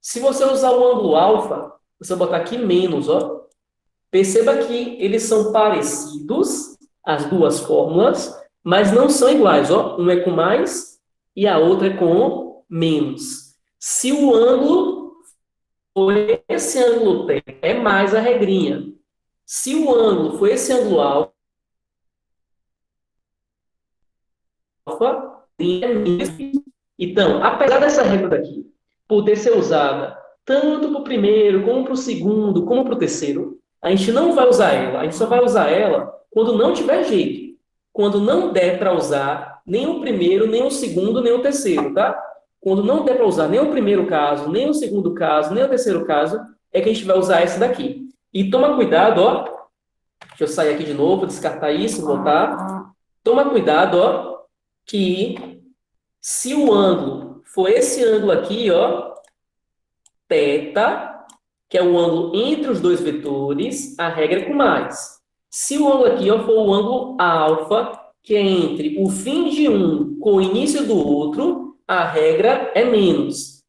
[SPEAKER 1] Se você usar o ângulo alfa, você vai botar aqui menos, ó. Perceba que eles são parecidos, as duas fórmulas, mas não são iguais, ó. Um é com mais e a outra é com menos. Se o ângulo for esse ângulo θ, é mais a regrinha. Se o ângulo for esse ângulo alfa, é menos. Então, apesar dessa regra daqui poder ser usada tanto para o primeiro, como para o segundo, como para o terceiro, a gente não vai usar ela. A gente só vai usar ela quando não tiver jeito. Quando não der para usar nem o primeiro, nem o segundo, nem o terceiro, tá? Quando não der para usar nem o primeiro caso, nem o segundo caso, nem o terceiro caso, é que a gente vai usar essa daqui. E toma cuidado, ó. Deixa eu sair aqui de novo, descartar isso, voltar. Toma cuidado, ó, que se o ângulo for esse ângulo aqui, ó, θ, que é o ângulo entre os dois vetores, a regra é com mais. Se o ângulo aqui, ó, for o ângulo alfa, que é entre o fim de um com o início do outro, a regra é menos.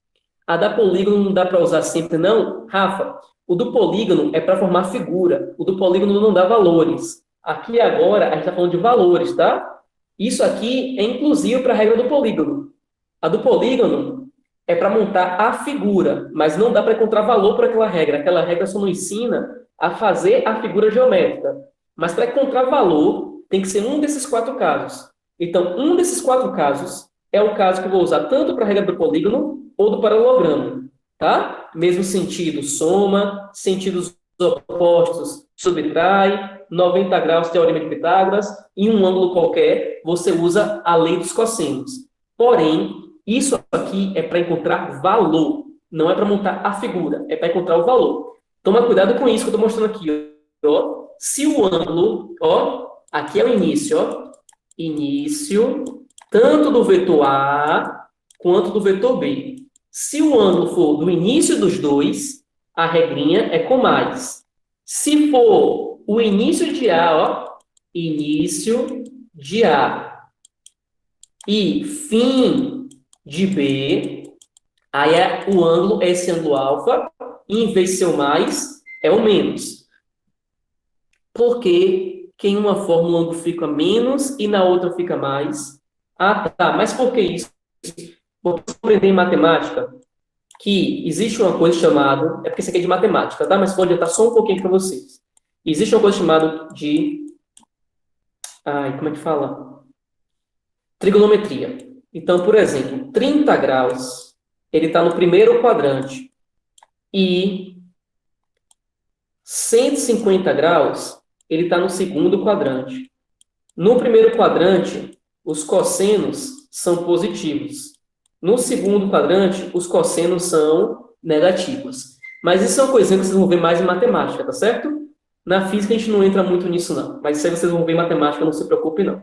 [SPEAKER 1] A da polígono não dá para usar sempre, não? Rafa, o do polígono é para formar figura. O do polígono não dá valores. Aqui agora a gente está falando de valores, tá? Isso aqui é inclusive para a regra do polígono. A do polígono é para montar a figura, mas não dá para encontrar valor por aquela regra. Aquela regra só nos ensina a fazer a figura geométrica. Mas para encontrar valor, tem que ser um desses 4 casos. Então, um desses 4 casos é o caso que eu vou usar tanto para a regra do polígono ou do paralelogramo, tá? Mesmo sentido, soma, sentidos opostos, subtrai, 90 graus, teorema de Pitágoras, em um ângulo qualquer, você usa a lei dos cossenos. Porém, isso aqui é para encontrar valor, não é para montar a figura, é para encontrar o valor. Toma cuidado com isso que eu estou mostrando aqui, ó. Se o ângulo, ó, aqui é o início, ó, início, tanto do vetor A quanto do vetor B. Se o ângulo for do início dos dois, a regrinha é com mais. Se for o início de A, ó, início de A e fim de B, aí o ângulo é esse ângulo alfa, e em vez de ser o mais, é o menos. Porque que em uma forma o ângulo fica menos e na outra fica mais. Ah, tá, mas por que isso? Vou aprender em matemática que existe uma coisa chamada, é porque isso aqui é de matemática, tá? Mas vou adiantar só um pouquinho para vocês. Existe uma coisa chamada de, como é que fala? Trigonometria. Então, por exemplo, 30 graus, ele está no primeiro quadrante. E 150 graus, ele está no segundo quadrante. No primeiro quadrante, os cossenos são positivos. No segundo quadrante, os cossenos são negativos. Mas isso é uma coisinha que vocês vão ver mais em matemática, tá certo? Na física a gente não entra muito nisso, não. Mas isso aí vocês vão ver em matemática, não se preocupe, não.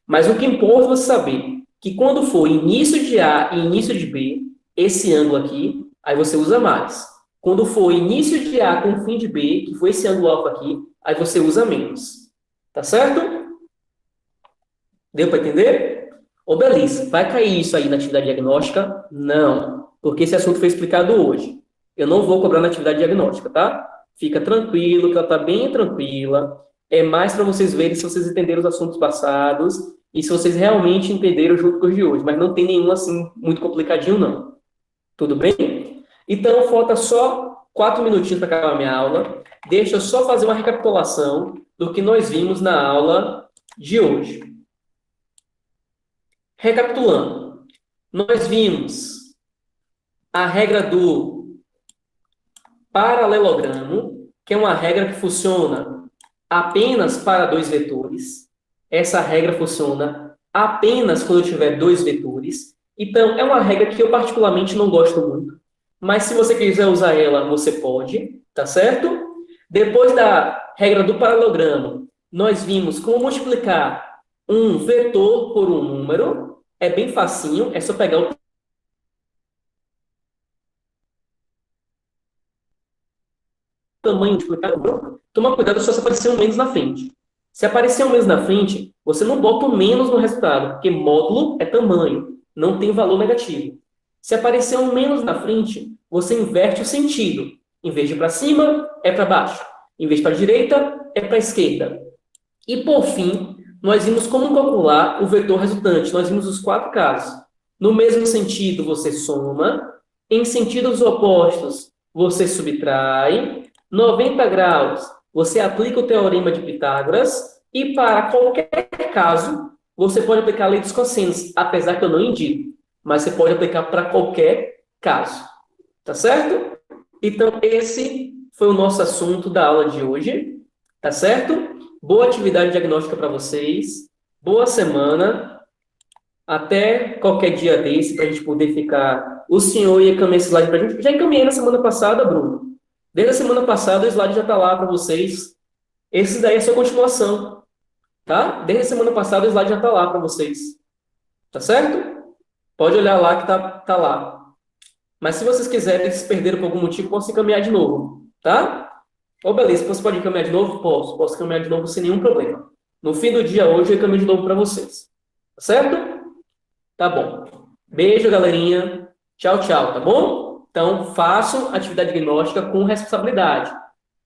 [SPEAKER 1] Mas o que importa é você saber que quando for início de A e início de B, esse ângulo aqui, aí você usa mais. Quando for início de A com fim de B, que foi esse ângulo alfa aqui, aí você usa menos. Tá certo? Deu para entender? Ô, Belissa, vai cair isso aí na atividade diagnóstica? Não, porque esse assunto foi explicado hoje. Eu não vou cobrar na atividade diagnóstica, tá? Fica tranquilo, que ela está bem tranquila. É mais para vocês verem se vocês entenderam os assuntos passados e se vocês realmente entenderam junto com os de hoje. Mas não tem nenhum, assim, muito complicadinho, não. Tudo bem? Então, falta só 4 minutinhos para acabar a minha aula. Deixa eu só fazer uma recapitulação do que nós vimos na aula de hoje. Recapitulando, nós vimos a regra do paralelogramo, que é uma regra que funciona apenas para 2 vetores. Essa regra funciona apenas quando eu tiver 2 vetores. Então, é uma regra que eu particularmente não gosto muito. Mas se você quiser usar ela, você pode, tá certo? Depois da regra do paralelogramo, nós vimos como multiplicar um vetor por um número. É bem facinho, é só pegar o tamanho de multiplicar o número. Toma cuidado só se aparecer um menos na frente. Se aparecer um menos na frente, você não bota um menos no resultado, porque módulo é tamanho, não tem valor negativo. Se aparecer um menos na frente, você inverte o sentido. Em vez de para cima, é para baixo. Em vez de para a direita, é para a esquerda. E, por fim, nós vimos como calcular o vetor resultante. Nós vimos os 4 casos. No mesmo sentido, você soma. Em sentidos opostos, você subtrai. 90 graus, você aplica o teorema de Pitágoras. E, para qualquer caso, você pode aplicar a lei dos cossenos, apesar que eu não indico. Mas você pode aplicar para qualquer caso. Tá certo? Então, esse foi o nosso assunto da aula de hoje. Tá certo? Boa atividade diagnóstica para vocês. Boa semana. Até qualquer dia desse, para a gente poder ficar. O senhor ia encaminhar esse slide para a gente. Já encaminhei na semana passada, Bruno. Desde a semana passada, o slide já está lá para vocês. Esse daí é a sua continuação. Tá? Desde a semana passada, o slide já está lá para vocês. Tá certo? Pode olhar lá que tá lá. Mas se vocês quiserem, se perderam por algum motivo, posso encaminhar de novo. Tá? Ô, beleza, você pode encaminhar de novo? Posso encaminhar de novo sem nenhum problema. No fim do dia hoje, eu encaminho de novo para vocês. Tá certo? Tá bom. Beijo, galerinha. Tchau, tchau, tá bom? Então, façam atividade diagnóstica com responsabilidade,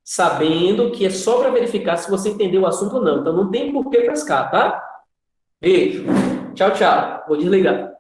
[SPEAKER 1] sabendo que é só para verificar se você entendeu o assunto ou não. Então, não tem por que pescar, tá? Beijo. Tchau, tchau. Vou desligar.